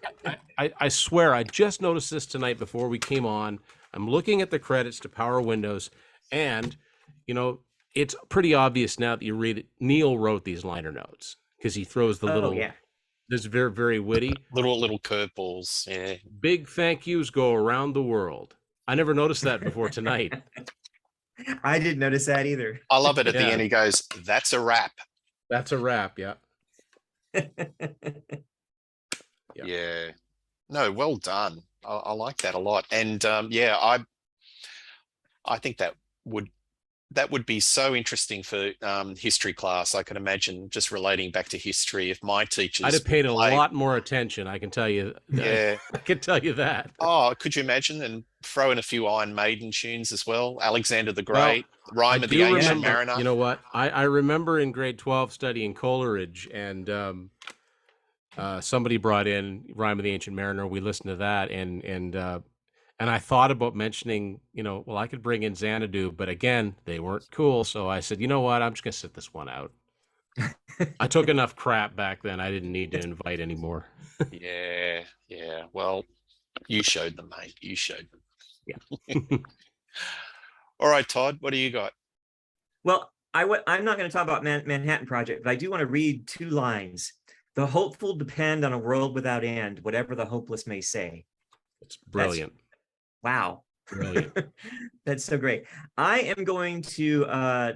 I swear, I just noticed this tonight before we came on. I'm looking at the credits to Power Windows, and it's pretty obvious now that you read it. Neil wrote these liner notes, because he throws the little. Yeah. This very, very witty. Little curveballs. Yeah. Big thank yous go around the world. I never noticed that before tonight. I didn't notice that either. I love it at the end. He goes, "That's a wrap." That's a wrap. Yeah. Yeah. No, well done. I like that a lot. And I think that would be so interesting for history class. I can imagine just relating back to history. If my teachers, I'd have paid a lot more attention. I can tell you. Yeah, I can tell you that. Oh, could you imagine? And throw in a few Iron Maiden tunes as well. Alexander the Great, Rime of the Ancient Mariner. You know what? I remember in grade 12 studying Coleridge, and somebody brought in Rime of the Ancient Mariner. We listened to that, and I thought about mentioning, well, I could bring in Xanadu, but again, they weren't cool. So I said, you know what? I'm just going to sit this one out. I took enough crap back then. I didn't need to invite anymore. Yeah. Well, you showed them, mate. You showed them. Yeah. All right, Todd, what do you got? Well, I'm not going to talk about Manhattan Project, but I do want to read 2 lines. The hopeful depend on a world without end, whatever the hopeless may say. It's brilliant. Wow. Brilliant. That's so great. I am going to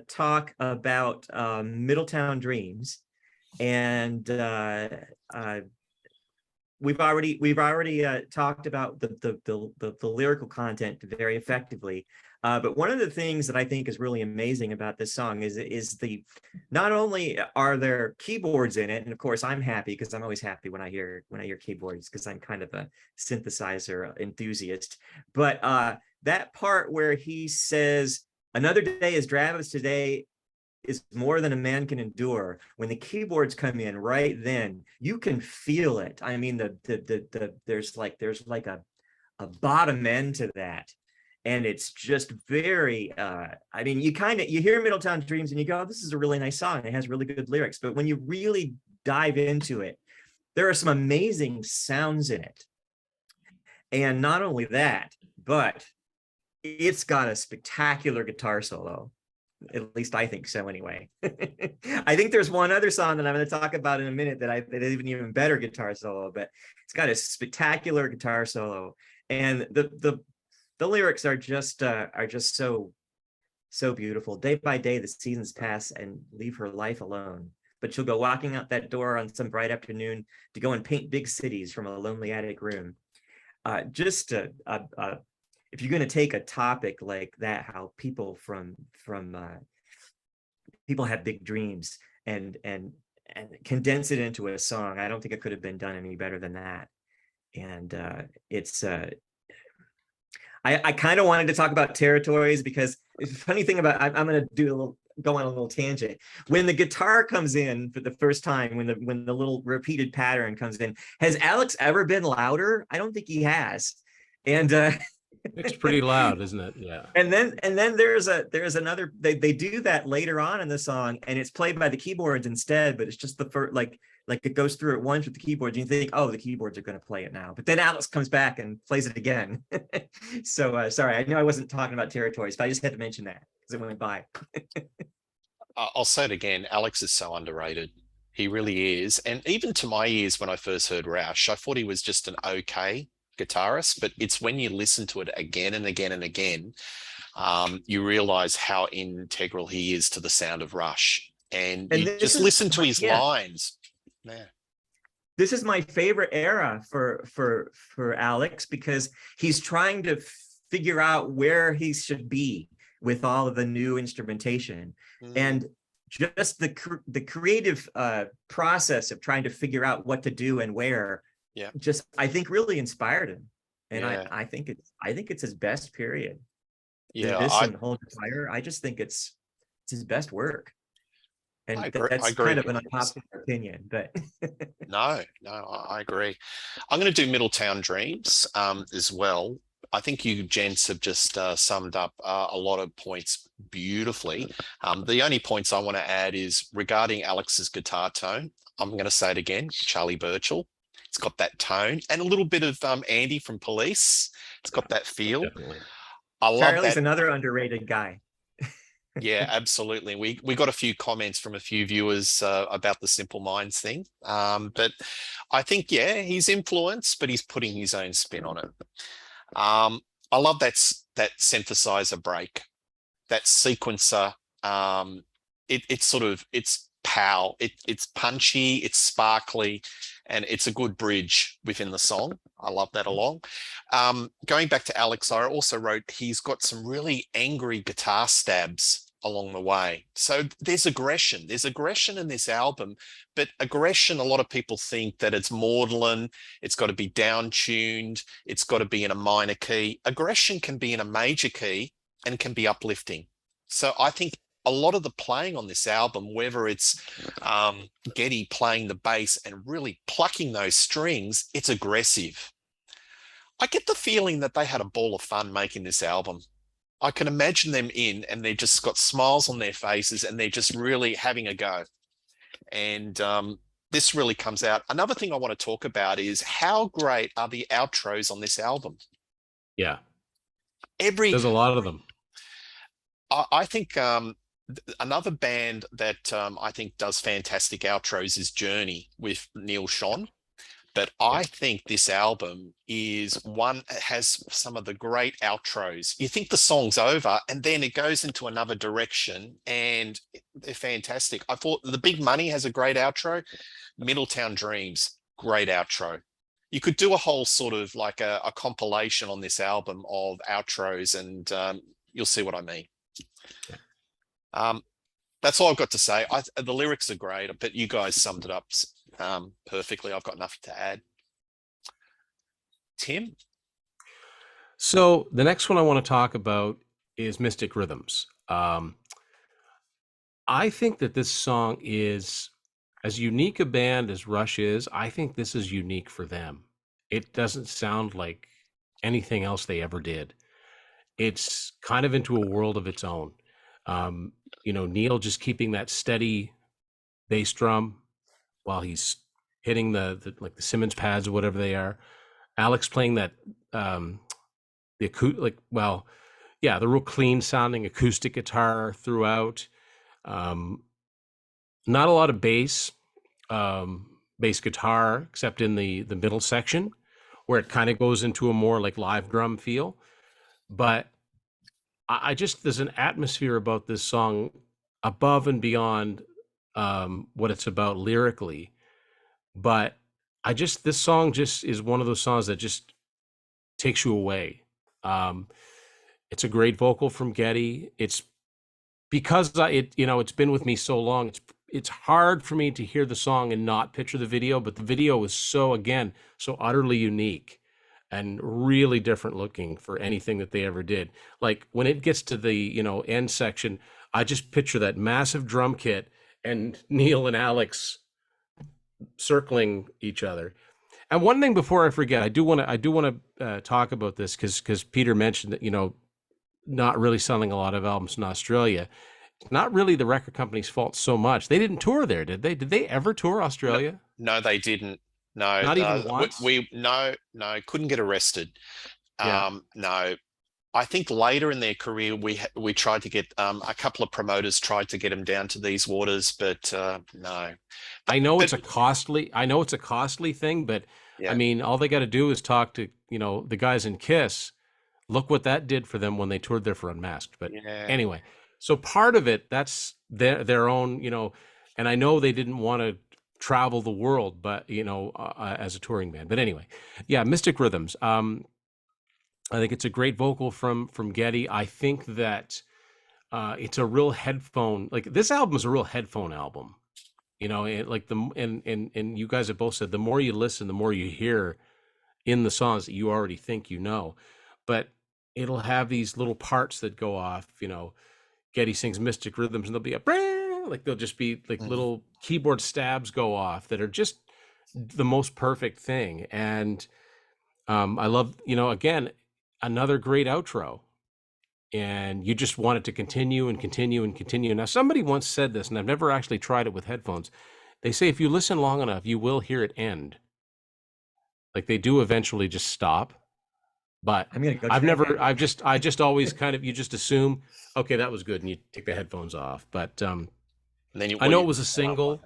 talk about Middletown Dreams, and we've already talked about the lyrical content very effectively. But one of the things that I think is really amazing about this song is the, not only are there keyboards in it, and of course I'm happy, because I'm always happy when I hear keyboards, because I'm kind of a synthesizer enthusiast. But that part where he says, "Another day as drab as today is more than a man can endure. When the keyboards come in right then, you can feel it. I mean, there's like a bottom end to that. And it's just very, I mean, you hear Middletown Dreams and you go, oh, this is a really nice song. It has really good lyrics. But when you really dive into it, there are some amazing sounds in it. And not only that, but it's got a spectacular guitar solo. At least I think so anyway. I think there's one other song that I'm going to talk about in a minute that is an even better guitar solo, but it's got a spectacular guitar solo. And the lyrics are just so beautiful. Day by day, the seasons pass and leave her life alone. But she'll go walking out that door on some bright afternoon to go and paint big cities from a lonely attic room. If you're going to take a topic like that, how people people have big dreams and condense it into a song, I don't think it could have been done any better than that. And I kind of wanted to talk about Territories because the funny thing about I'm going to go on a little tangent. When the guitar comes in for the first time, when the little repeated pattern comes in, has Alex ever been louder? I don't think he has. And it's pretty loud, isn't it? Yeah. And then there's another, they do that later on in the song, and it's played by the keyboards instead, but it's just the first, like it goes through it once with the keyboards, and you think, oh, the keyboards are going to play it now. But then Alex comes back and plays it again. So sorry, I know I wasn't talking about Territories, but I just had to mention that because it went by. I'll say it again. Alex is so underrated. He really is. And even to my ears, when I first heard RUSH, I thought he was just an okay guitarist, but it's when you listen to it again and again and again, you realize how integral he is to the sound of RUSH. And you just listen to his lines. Yeah. This is my favorite era for Alex, because he's trying to figure out where he should be with all of the new instrumentation. And just the creative process of trying to figure out what to do and where, just I think really inspired him. And I think it's his best period. Yeah, this and Hold Your Fire, I just think it's his best work. And that's kind of an unpopular opinion, but no, I agree. I'm going to do Middletown Dreams as well. I think you gents have just summed up a lot of points beautifully. The only points I want to add is regarding Alex's guitar tone. I'm going to say it again, Charlie Burchill. It's got that tone, and a little bit of Andy from Police. It's got that feel. Definitely. I love Charlie's that. Another underrated guy. Yeah, absolutely. We got a few comments from a few viewers about the Simple Minds thing. But I think, he's influenced, but he's putting his own spin on it. I love that synthesizer break, that sequencer. It's pow. It's punchy, it's sparkly, and it's a good bridge within the song. I love that along. Going back to Alex, I also wrote he's got some really angry guitar stabs along the way. So there's aggression. There's aggression in this album, but aggression, a lot of people think that it's maudlin, it's got to be down-tuned, it's got to be in a minor key. Aggression can be in a major key and can be uplifting. So I think a lot of the playing on this album, whether it's Geddy playing the bass and really plucking those strings, it's aggressive. I get the feeling that they had a ball of fun making this album. I can imagine them in, and they just got smiles on their faces, and they're just really having a go. And this really comes out. Another thing I want to talk about is how great are the outros on this album? Yeah. There's a lot of them. I think another band that I think does fantastic outros is Journey with Neil Schon. But I think this album has some of the great outros. You think the song's over, and then it goes into another direction, and they're fantastic. I thought The Big Money has a great outro. Middletown Dreams, great outro. You could do a whole sort of like a compilation on this album of outros, and you'll see what I mean. That's all I've got to say. The lyrics are great, but you guys summed it up perfectly. I've got nothing to add. Tim? So the next one I want to talk about is Mystic Rhythms. I think that this song is as unique a band as Rush is. I think this is unique for them. It doesn't sound like anything else they ever did. It's kind of into a world of its own. Um, Neil just keeping that steady bass drum while he's hitting the like the Simmons pads or whatever they are. Alex playing that the the real clean sounding acoustic guitar throughout. Not a lot of bass guitar except in the middle section where it kind of goes into a more like live drum feel. But I just there's an atmosphere about this song above and beyond what it's about lyrically. But this song just is one of those songs that just takes you away. It's a great vocal from Geddy. It's because it's been with me so long. It's hard for me to hear the song and not picture the video, but the video is so utterly unique and really different looking for anything that they ever did. Like when it gets to the, end section, I just picture that massive drum kit and Neil and Alex circling each other. And one thing before I forget, I do want to talk about this because Peter mentioned that, not really selling a lot of albums in Australia. It's not really the record company's fault so much. They didn't tour there, did they? Did they ever tour Australia? No, they didn't. No, not even once. No, couldn't get arrested. Yeah. No, I think later in their career we tried to get a couple of promoters tried to get them down to these waters, but no. I know it's a costly thing, but yeah. I mean, all they got to do is talk to the guys in Kiss. Look what that did for them when they toured there for Unmasked. But anyway, so part of it, that's their own, and I know they didn't want to travel the world, but as a touring band. But anyway, yeah, Mystic Rhythms. I think it's a great vocal from Geddy. I think that it's a real headphone. Like this album is a real headphone album. And you guys have both said the more you listen, the more you hear in the songs that you already think but it'll have these little parts that go off. Geddy sings Mystic Rhythms, and there'll be they'll just be like little keyboard stabs go off that are just the most perfect thing. And I love, again, another great outro. And you just want it to continue and continue and continue. Now, somebody once said this, and I've never actually tried it with headphones. They say if you listen long enough, you will hear it end. Like they do eventually just stop. But I just always kind of, you just assume, okay, that was good, and you take the headphones off. But and then I know it was a single.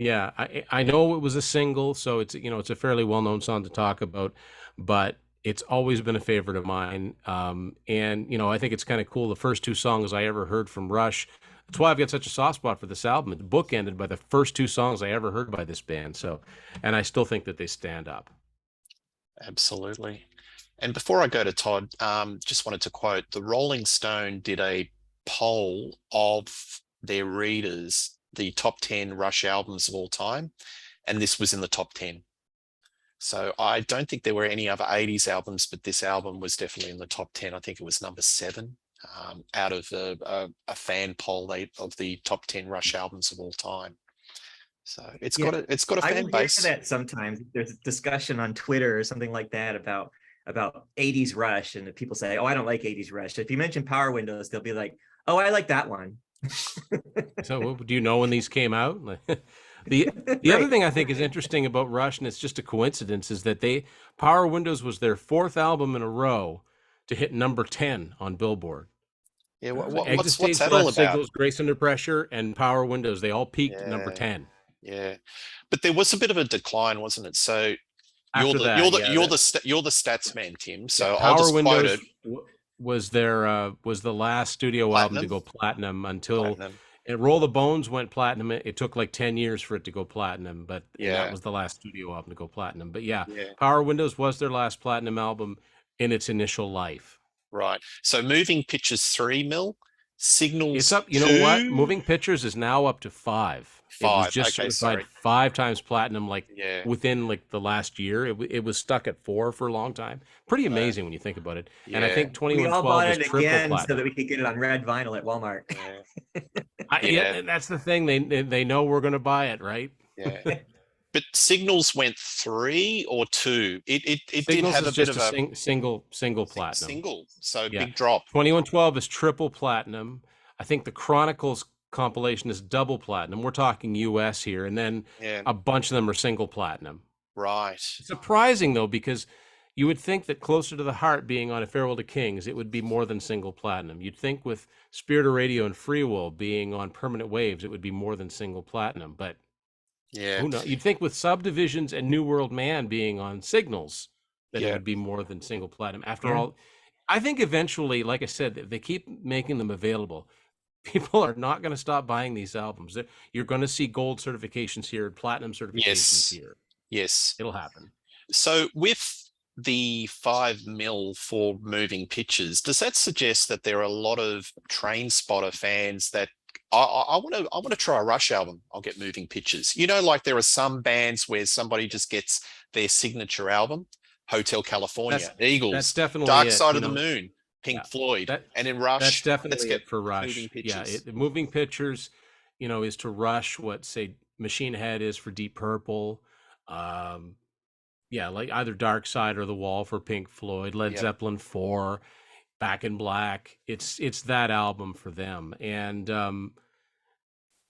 Yeah, I know it was a single, so it's it's a fairly well-known song to talk about, but it's always been a favorite of mine. And I think it's kind of cool. The first two songs I ever heard from Rush. That's why I've got such a soft spot for this album. The book ended by the first two songs I ever heard by this band. So, and I still think that they stand up. Absolutely. And before I go to Todd, just wanted to quote, the Rolling Stone did a poll of their readers, the top 10 Rush albums of all time, and this was in the top 10. So I don't think there were any other 80s albums, but this album was definitely in the top 10. I think it was number 7 out of a fan poll of the top 10 Rush albums of all time. So it's got a fan base. I hear that sometimes. There's a discussion on Twitter or something like that about 80s Rush, and people say, oh, I don't like 80s Rush. If you mention Power Windows, they'll be like, oh, I like that one. So do you know when these came out? The other thing I think is interesting about Rush, and it's just a coincidence, is that Power Windows was their 4th album in a row to hit number 10 on Billboard. Yeah, what's that all about? Signals, Grace Under Pressure, and Power Windows, they all peaked at number 10. Yeah, but there was a bit of a decline, wasn't it? So you're the stats man, Tim. So I'll just quote it. Was the last studio album to go platinum until Roll the Bones went platinum. It took like 10 years for it to go platinum, but that was the last studio album to go platinum. But Power Windows was their last platinum album in its initial life. Right. So Moving Pictures 3 mil, Signals. It's up. You know what? Moving Pictures is now up to 5. It was just certified 5 times platinum, within the last year. It was stuck at 4 for a long time. Pretty amazing when you think about it. Yeah. And I think 2112 was triple platinum. So that we could get it on red vinyl at Walmart. Yeah, that's the thing. They know we're going to buy it, right? Yeah. But Signals went 3 or 2. It did Signals have is a bit just of a single platinum. single, so Yeah. big drop. 2112 is triple platinum. I think the Chronicles compilation is double platinum. We're talking US here, and then a bunch of them are single platinum. Right. It's surprising though, because you would think that Closer to the Heart being on A Farewell to Kings, it would be more than single platinum. You'd think with Spirit of Radio and Free Will being on Permanent Waves, it would be more than single platinum. But yeah, who knows? You'd think with Subdivisions and New World Man being on Signals, that it would be more than single platinum. After all, I think eventually, like I said, if they keep making them available, people are not going to stop buying these albums. You're going to see gold certifications here, platinum certifications here. Yes, it'll happen. So with the 5 mil for Moving Pictures, does that suggest that there are a lot of Train Spotter fans that I want to try a Rush album? I'll get Moving Pictures. You know, like there are some bands where somebody just gets their signature album, Hotel California, Eagles, that's definitely Dark Side of the Moon, Pink Floyd, and in Rush. That's definitely it for Rush. Moving Pictures. Moving Pictures, is to Rush what, say, Machine Head is for Deep Purple. Like either Dark Side or The Wall for Pink Floyd, Led Zeppelin 4, Back in Black. It's that album for them. And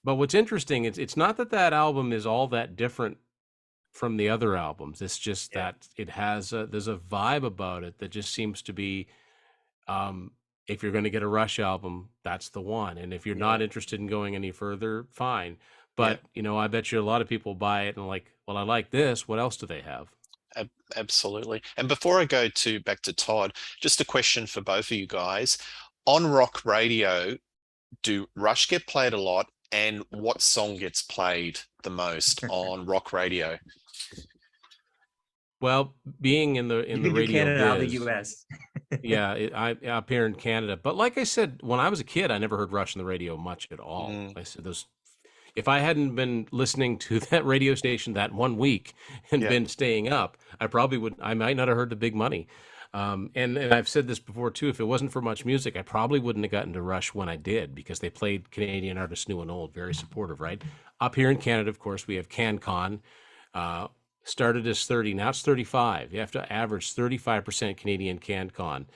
but what's interesting, it's not that album is all that different from the other albums. It's just that it has there's a vibe about it that just seems to be, if you're going to get a Rush album, that's the one. And if you're not interested in going any further, fine. But I bet you a lot of people buy it and like, well, I like this. What else do they have? Absolutely. And before I go back to Todd, just a question for both of you guys. On rock radio, do Rush get played a lot? And what song gets played the most on rock radio? Well, being in the radio Canada, biz, the US. I up here in Canada. But like I said, when I was a kid, I never heard Rush on the radio much at all. I said if I hadn't been listening to that radio station that one week and been staying up, I might not have heard the Big Money. And I've said this before too, if it wasn't for Much Music, I probably wouldn't have gotten to Rush when I did, because they played Canadian artists new and old, very supportive, right? Up here in Canada, of course, we have CanCon, started as 30, now it's 35. You have to average 35% Canadian CanCon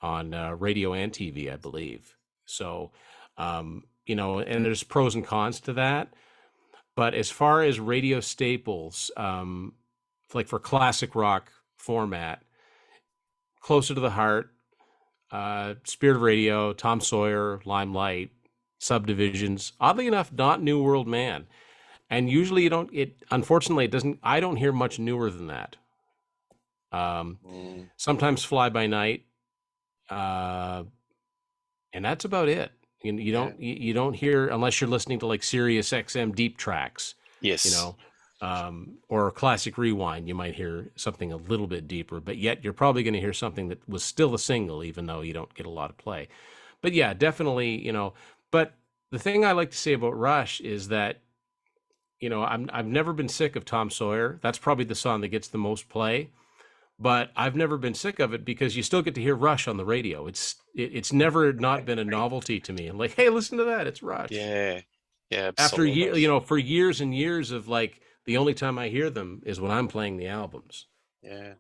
on radio and TV, I believe. So, and there's pros and cons to that. But as far as radio staples, like for classic rock format, Closer to the Heart, Spirit of Radio, Tom Sawyer, Limelight, Subdivisions, oddly enough, not New World Man. And usually unfortunately, I don't hear much newer than that. Sometimes Fly By Night, and that's about it. You don't hear, unless you're listening to like Sirius XM deep tracks. Yes. Or Classic Rewind, you might hear something a little bit deeper, but yet you're probably going to hear something that was still a single, even though you don't get a lot of play. But yeah, definitely, but the thing I like to say about Rush is that, I've never been sick of Tom Sawyer. That's probably the song that gets the most play. But I've never been sick of it because you still get to hear Rush on the radio. It's never not been a novelty to me. I'm like, hey, listen to that. It's Rush. Yeah. Yeah. Absolutely. After for years and years of like, the only time I hear them is when I'm playing the albums. Yeah.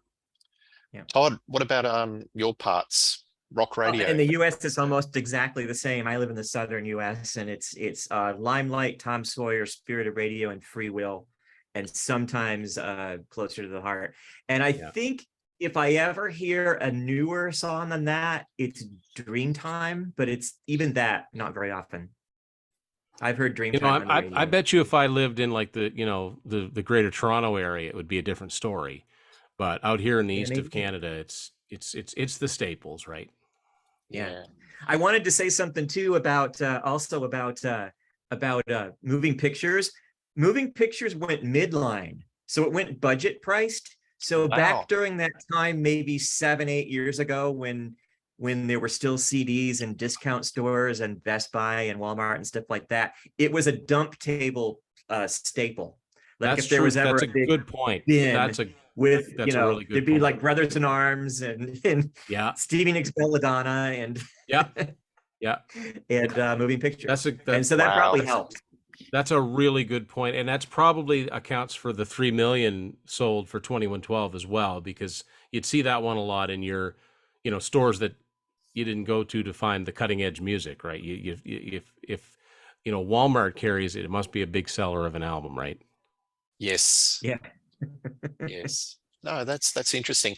Todd, what about your parts? Rock radio. In the US, it's almost exactly the same. I live in the southern US, and it's Limelight, Tom Sawyer, Spirit of Radio, and Free Will, and sometimes Closer to the Heart. And I think if I ever hear a newer song than that, it's Dreamtime, but it's even that not very often. I've heard Dreamtime. I bet you if I lived in like the greater Toronto area, it would be a different story. But out here in the east of Canada, it's the staples, right? Yeah. I wanted to say something too about Moving Pictures. Moving Pictures went midline, so it went budget priced. So back during that time, maybe 7-8 years ago, when there were still CDs and discount stores and Best Buy and Walmart and stuff like that, it was a dump table staple. Like that's if there was ever a good point. That's a really good there'd be point. Like Brothers in Arms and Stevie Nicks Belladonna and Yeah. and moving pictures. And so that Wow. probably helped. That's a really good point, and that's probably accounts for the 3 million sold for 2112 as well, because you'd see that one a lot in your, stores that you didn't go to find the cutting edge music, right? If Walmart carries it, it must be a big seller of an album, right? Yes. Yeah. Yes. No, that's interesting.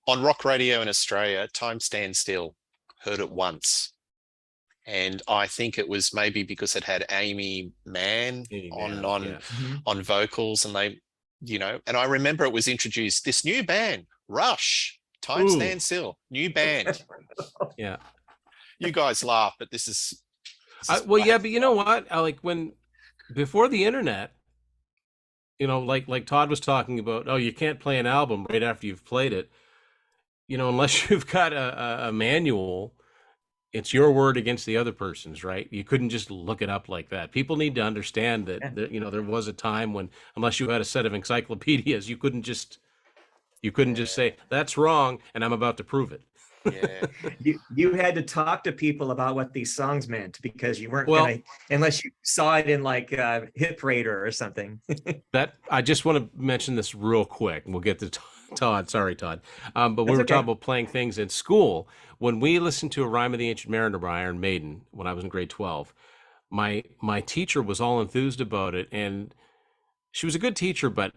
On rock radio in Australia, Time Stand Still, heard it once. And I think it was maybe because it had Amy Mann on vocals, and they, and I remember it was introduced, this new band, Rush, Time Stand Still, new band. Yeah. You guys laugh, but this is well, yeah, but you know what? Like before the internet, like Todd was talking about, you can't play an album right after you've played it, unless you've got a manual. It's your word against the other person's, right? You couldn't just look it up like that. People need to understand that, there was a time when, unless you had a set of encyclopedias, you couldn't just say that's wrong and I'm about to prove it. Yeah. You had to talk to people about what these songs meant, because you weren't gonna, unless you saw it in like Hit Radar or something. That I just want to mention this real quick, and we'll get to Todd. Sorry, Todd. But we were talking about playing things in school. When we listened to A Rime of the Ancient Mariner by Iron Maiden when I was in grade 12, my teacher was all enthused about it, and she was a good teacher, but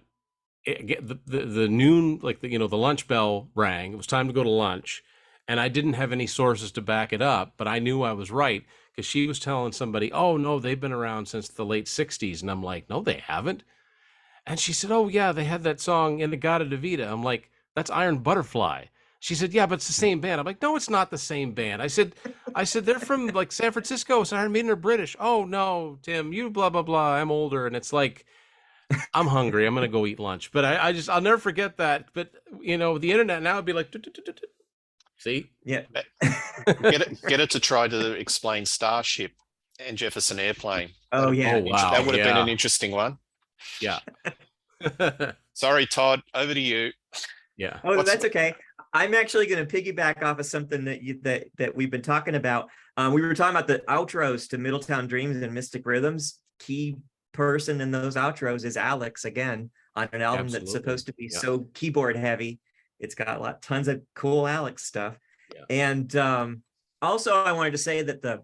the noon, like the lunch bell rang. It was time to go to lunch, and I didn't have any sources to back it up, but I knew I was right because she was telling somebody, "Oh no, they've been around since the late '60s," and I'm like, "No, they haven't." And she said, "Oh yeah, they had that song In-A-Gadda-Da-Vida." I'm like, "That's Iron Butterfly." She said, "Yeah, but it's the same band." I'm like, "No, it's not the same band." I said, "They're from like San Francisco. So Iron Maiden are British." "Oh no, Tim, you blah blah blah. I'm older." And it's like, I'm hungry. I'm gonna go eat lunch. But I'll never forget that. But the internet now would be like, see, yeah, get it to try to explain Starship and Jefferson Airplane. Oh yeah, wow, that would have been an interesting one. Yeah. Sorry, Todd. Over to you. Yeah. Oh, that's okay. I'm actually going to piggyback off of something that we've been talking about. We were talking about the outros to Middletown Dreams and Mystic Rhythms. Key person in those outros is Alex, again, on an album that's supposed to be so keyboard heavy. It's got tons of cool Alex stuff. Yeah. And also I wanted to say that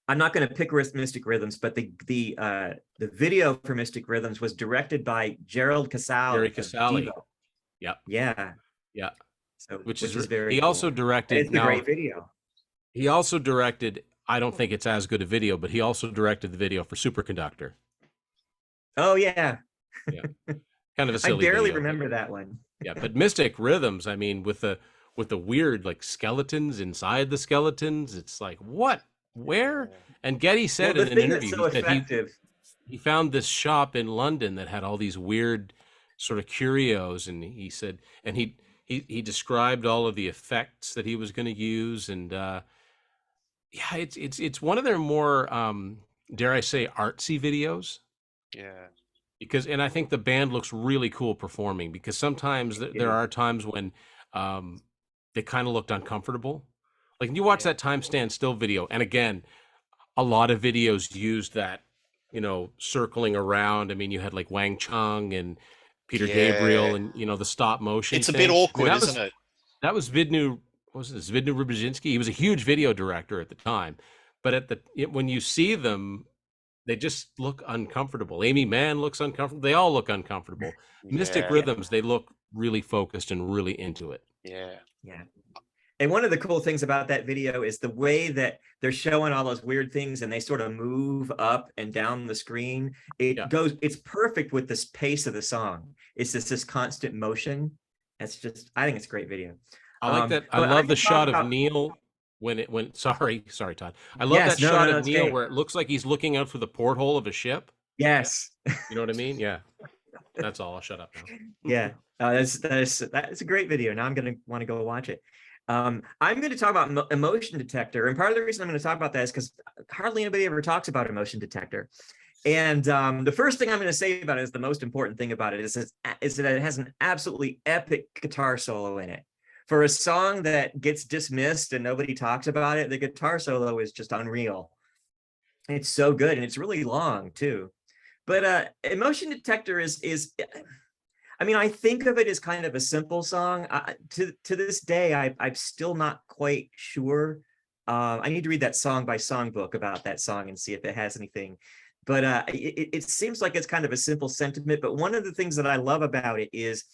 I'm not going to pick Mystic Rhythms, but the video for Mystic Rhythms was directed by Gerald Casale. Jerry Casale. Yeah. Yeah. So, which is very he cool. also directed. It's a great video. He also directed, I don't think it's as good a video, but he also directed the video for Superconductor. Oh yeah. Yeah. Kind of a silly I barely video, remember that one. Yeah, but Mystic Rhythms, I mean, with the weird like skeletons inside the skeletons, it's like, what? Where? And Geddy said in an interview that he found this shop in London that had all these weird sort of curios, and he said, and he described all of the effects that he was going to use, and it's one of their more dare I say artsy videos. Yeah. Because, and I think the band looks really cool performing, because sometimes there are times when they kind of looked uncomfortable. Like you watch that Time Stand Still video, and again, a lot of videos used that, circling around. I mean, you had like Wang Chung and Peter Gabriel, and the stop motion. It's a bit awkward, isn't it? That was Zbigniew Rubrzynski. He was a huge video director at the time, but when you see them, they just look uncomfortable. Amy Mann looks uncomfortable. They all look uncomfortable. Mystic Rhythms, they look really focused and really into it. Yeah. And one of the cool things about that video is the way that they're showing all those weird things, and they sort of move up and down the screen. It's perfect with this pace of the song. It's just this constant motion. I think it's a great video. I like that. I love the shot of Neil sorry, Todd. I love that shot of Neil where it looks like he's looking out through the porthole of a ship. Yes. You know what I mean? Yeah. That's all. I'll shut up now. Yeah. That's a great video. Now I'm going to want to go watch it. I'm going to talk about Emotion Detector. And part of the reason I'm going to talk about that is because hardly anybody ever talks about Emotion Detector. And the first thing I'm going to say about it is the most important thing about it is that it has an absolutely epic guitar solo in it. for a song that gets dismissed and nobody talks about it, the guitar solo is just unreal. It's so good, and it's really long too. But Emotion Detector is I mean, I think of it as kind of a simple song. To this day, I'm still not quite sure. I need to read that song by song book about that song and see if it has anything. But it seems like it's kind of a simple sentiment. But one of the things that I love about it is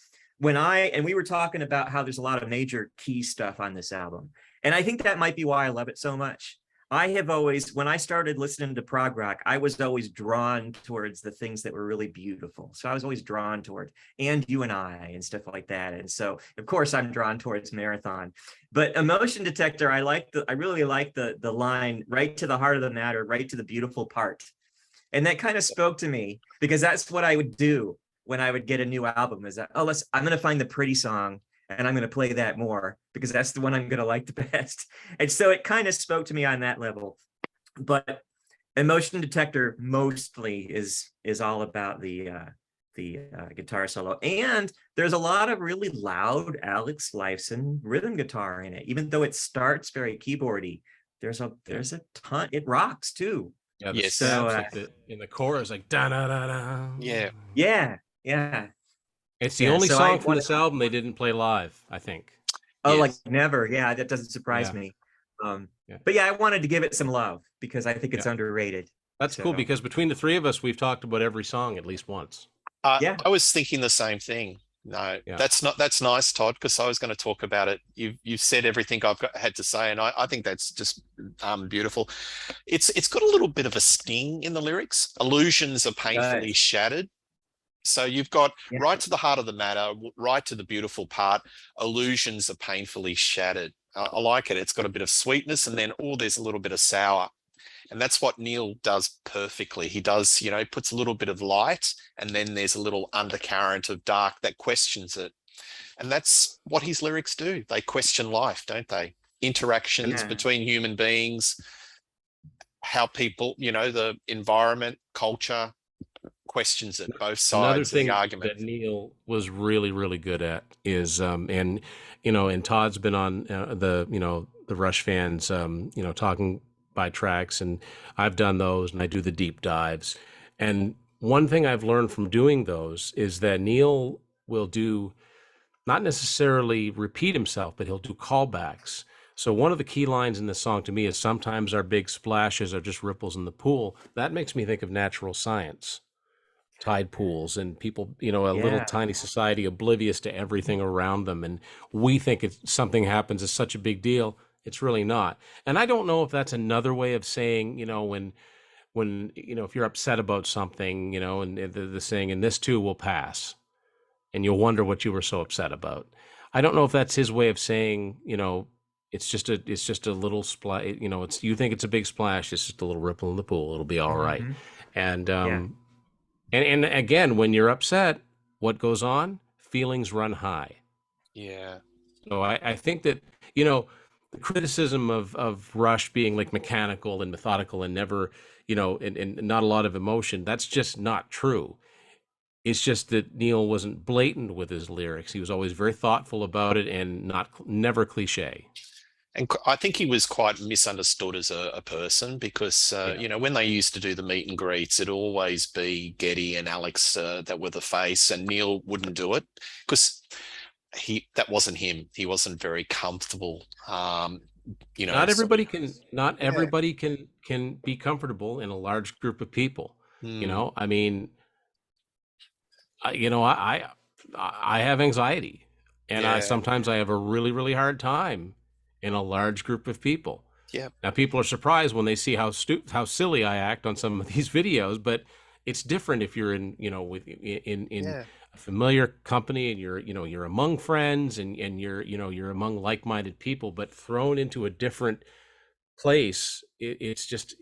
and we were talking about how there's a lot of major key stuff on this album. And I think that might be why I love it so much. I have always, when I started listening to prog rock, I was always drawn towards the things that were really beautiful. So I was always drawn toward And You and I and stuff like that. And so, of course, I'm drawn towards Marathon. But Emotion Detector, I really like the line, right to the heart of the matter, right to the beautiful part. And that kind of spoke to me, because that's what I would do when I would get a new album, is that, I'm going to find the pretty song and I'm going to play that more because that's the one I'm going to like the best. And so it kind of spoke to me on that level. But Emotion Detector mostly is all about the guitar solo. And there's a lot of really loud Alex Lifeson rhythm guitar in it, even though it starts very keyboardy. There's a ton. It rocks too. Yeah, Yes. So like in the chorus, like da da da da. Yeah. It's the only song from this album they didn't play live, I think. Oh, like never. Yeah, that doesn't surprise me. But yeah, I wanted to give it some love because I think it's underrated. That's cool, because between the three of us, we've talked about every song at least once. I was thinking the same thing. No, that's nice, Todd, because I was going to talk about it. You've said everything had to say, and I think that's just beautiful. It's got a little bit of a sting in the lyrics. Illusions are painfully shattered. So you've got right to the heart of the matter, right to the beautiful part. Illusions are painfully shattered. I like it. It's got a bit of sweetness, and then there's a little bit of sour. And that's what Neil does perfectly. He does, puts a little bit of light, and then there's a little undercurrent of dark that questions it. And that's what his lyrics do. They question life, don't they? Interactions between human beings, how people, the environment, culture, questions it, both sides of the argument. That Neil was really, really good at is, and Todd's been on the Rush fans, talking by tracks, and I've done those, and I do the deep dives. And one thing I've learned from doing those is that Neil will do, not necessarily repeat himself, but he'll do callbacks. So one of the key lines in this song to me is, sometimes our big splashes are just ripples in the pool. That makes me think of natural science. Tide pools and people, little tiny society oblivious to everything around them. And we think something happens is such a big deal. It's really not. And I don't know if that's another way of saying, when if you're upset about something, and the saying, and this too will pass, and you'll wonder what you were so upset about. I don't know if that's his way of saying, it's just a little splash, you think it's a big splash, it's just a little ripple in the pool. It'll be all right. And, And again, when you're upset, what goes on? Feelings run high. Yeah. So I think that, the criticism of Rush being like mechanical and methodical and never, and not a lot of emotion, that's just not true. It's just that Neil wasn't blatant with his lyrics. He was always very thoughtful about it and never cliche. And I think he was quite misunderstood as a person, because, when they used to do the meet and greets, it'd always be Geddy and Alex that were the face, and Neil wouldn't do it because that wasn't him. He wasn't very comfortable. Not everybody can be comfortable in a large group of people. I mean, I have anxiety, and sometimes I have a really, really hard time in a large group of people. Yeah. Now people are surprised when they see how silly I act on some of these videos, but it's different if you're in a familiar company, and you're among friends, and you're among like-minded people. But thrown into a different place, it's just,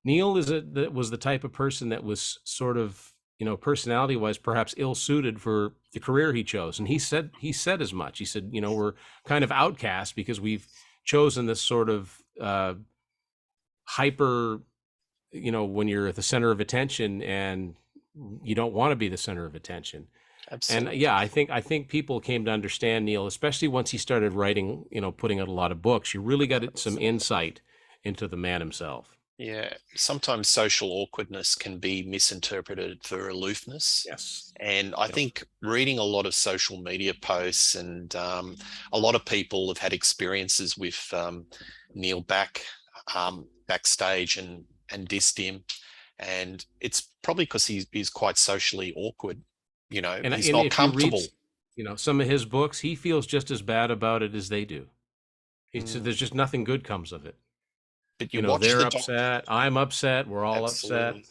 Neil was the type of person that was sort of, personality-wise, perhaps ill-suited for the career he chose. And he said as much. He said, we're kind of outcast because we've chosen this sort of hyper, when you're at the center of attention, and you don't want to be the center of attention. And Absolutely. yeah, I think people came to understand Neil, especially once he started writing, putting out a lot of books. You really got some insight into the man himself. Yeah, sometimes social awkwardness can be misinterpreted for aloofness. Yes. And I Yep. think reading a lot of social media posts and a lot of people have had experiences with Neil backstage and dissed him. And it's probably because he's quite socially awkward. He's And not if you read, comfortable. some of his books, he feels just as bad about it as they do. He said Mm. there's just nothing good comes of it. But you watch They're the doc. upset, I'm upset, we're all upset. Absolutely.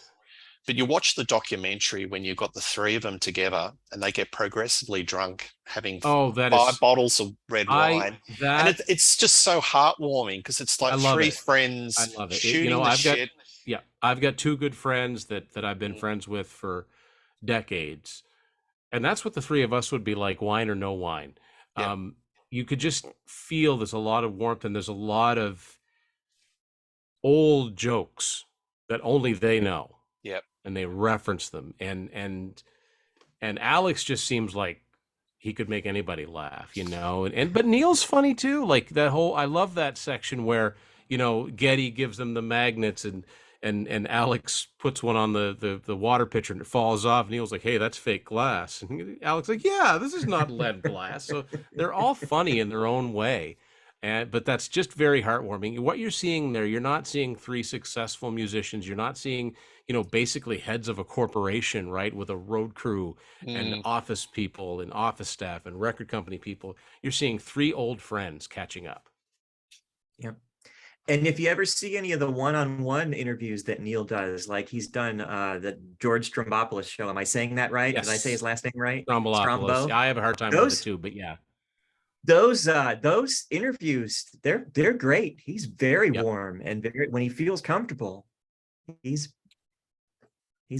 But you watch the documentary when you've got the three of them together and they get progressively drunk, having Oh, that five is bottles of red I wine. And that it's just so heartwarming because it's I like love three it. I friends love it. shooting the I've got shit. yeah, I've got two good friends that I've been Mm, friends with for decades. And that's what the three of us would be like, wine or no wine. yep. Um, you could just feel there's a lot of warmth and there's a lot of old jokes that only they know, Yep. and they reference them. And Alex just seems like he could make anybody laugh, and but Neil's funny too. Like that whole, I love that section where, Getty gives them the magnets, and Alex puts one on the water pitcher and it falls off. Neil's like, "Hey, that's fake glass." And Alex like, "Yeah, this is not lead glass." So they're all funny in their own way. But that's just very heartwarming. What you're seeing there, you're not seeing three successful musicians. You're not seeing, basically heads of a corporation, right, with a road crew and Mm, office people and office staff and record company people. You're seeing three old friends catching up. Yep. And if you ever see any of the one-on-one interviews that Neil does, like he's done the George Strombopoulos show. Am I saying that right? Did I say his Yes, last name right? Strombolopoulos. Strombo. I have a hard time with it Those too, but yeah. those interviews, they're great. He's very Yep. warm and very, when he feels comfortable, he's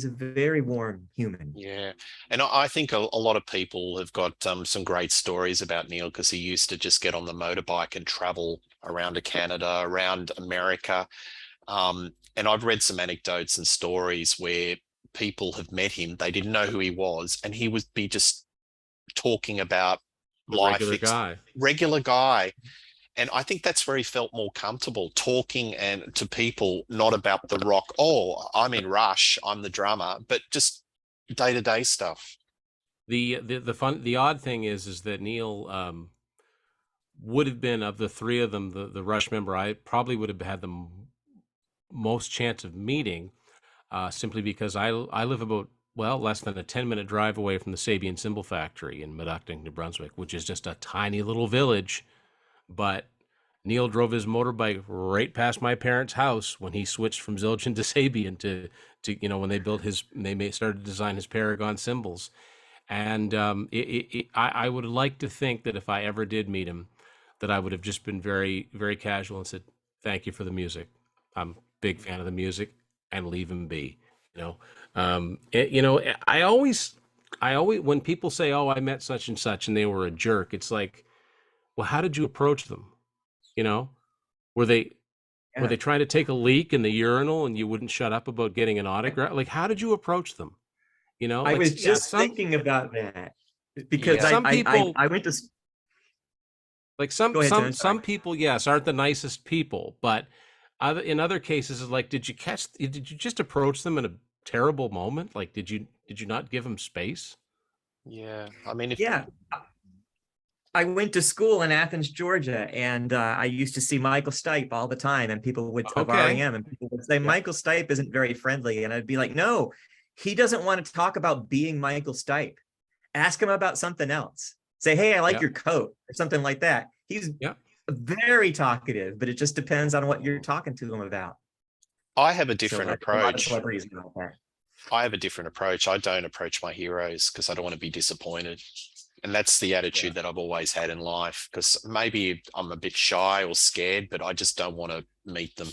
a very warm human. yeah. And I think a lot of people have got some great stories about Neil because he used to just get on the motorbike and travel around to Canada, around America. And I've read some anecdotes and stories where people have met him, they didn't know who he was, and he would be just talking about The life, regular guy. regular guy. And I think that's where he felt more comfortable talking and to people, not about the rock. Oh, I'm in Rush, I'm the drummer, but just day-to-day stuff. The odd thing is that Neil would have been, of the three of them, the Rush member, I probably would have had the most chance of meeting, simply because I live about, well, less than a 10-minute drive away from the Sabian Cymbal Factory in Meductic, New Brunswick, which is just a tiny little village. But Neil drove his motorbike right past my parents' house when he switched from Zildjian to Sabian to when they built started to design his Paragon cymbals. And I would like to think that if I ever did meet him, that I would have just been very, very casual and said, "Thank you for the music. I'm a big fan of the music," and leave him be. I always, when people say, "Oh, I met such and such and they were a jerk," it's like, well, how did you approach them? You know, were they were Yeah. they trying to take a leak in the urinal and you wouldn't shut up about getting an autograph? Like, how did you approach them? I Like, was yeah, just thinking about that because Yeah. some people, I went to like go ahead, John. some people, yes, aren't the nicest people, but in other cases, it's like, did you just approach them in a terrible moment? Like, did you not give them space? Yeah. I mean, if Yeah, I went to school in Athens, Georgia, and I used to see Michael Stipe all the time, and people would of Okay. REM, and people would say Yeah. Michael Stipe isn't very friendly, and I'd be like, no, he doesn't want to talk about being Michael Stipe. Ask him about something else. Say, hey, I like Yeah. your coat, or something like that. He's Yeah. very talkative, but it just depends on what you're talking to him about. I have a So different like, a lot of approach. celebrities are like that. I have a different approach. I don't approach my heroes because I don't want to be disappointed. And that's the attitude that I've always had in life because maybe I'm a bit shy or scared, but I just don't want to meet them.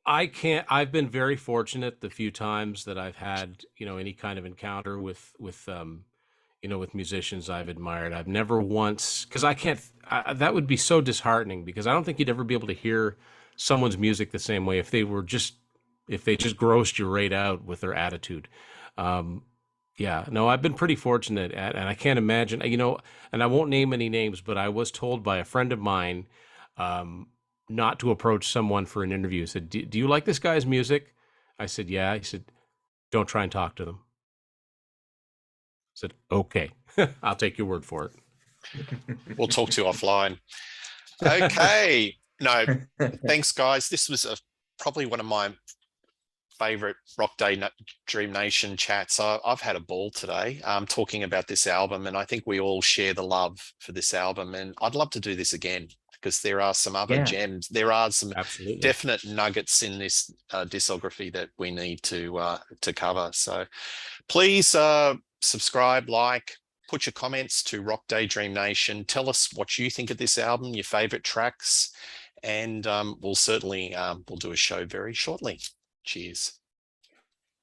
I've been very fortunate the few times that I've had, any kind of encounter with with musicians I've admired. I've never once, because I can't, that would be so disheartening because I don't think you'd ever be able to hear someone's music the same way if they just grossed you right out with their attitude. Yeah, no, I've been pretty fortunate and I can't imagine, and I won't name any names, but I was told by a friend of mine, um, not to approach someone for an interview. He said, do you like this guy's music? I said, yeah. He said, don't try and talk to them. I said, okay, I'll take your word for it. We'll talk to you offline. Okay. No, thanks, guys. This was probably one of my favorite Rock Dream Nation chats. I've had a ball today talking about this album, and I think we all share the love for this album. And I'd love to do this again because there are some other gems. There are some Absolutely definite nuggets in this discography that we need to cover. So please subscribe, like, put your comments to Rock Daydream Nation. Tell us what you think of this album, your favorite tracks, and we'll certainly we'll do a show very shortly. Cheers.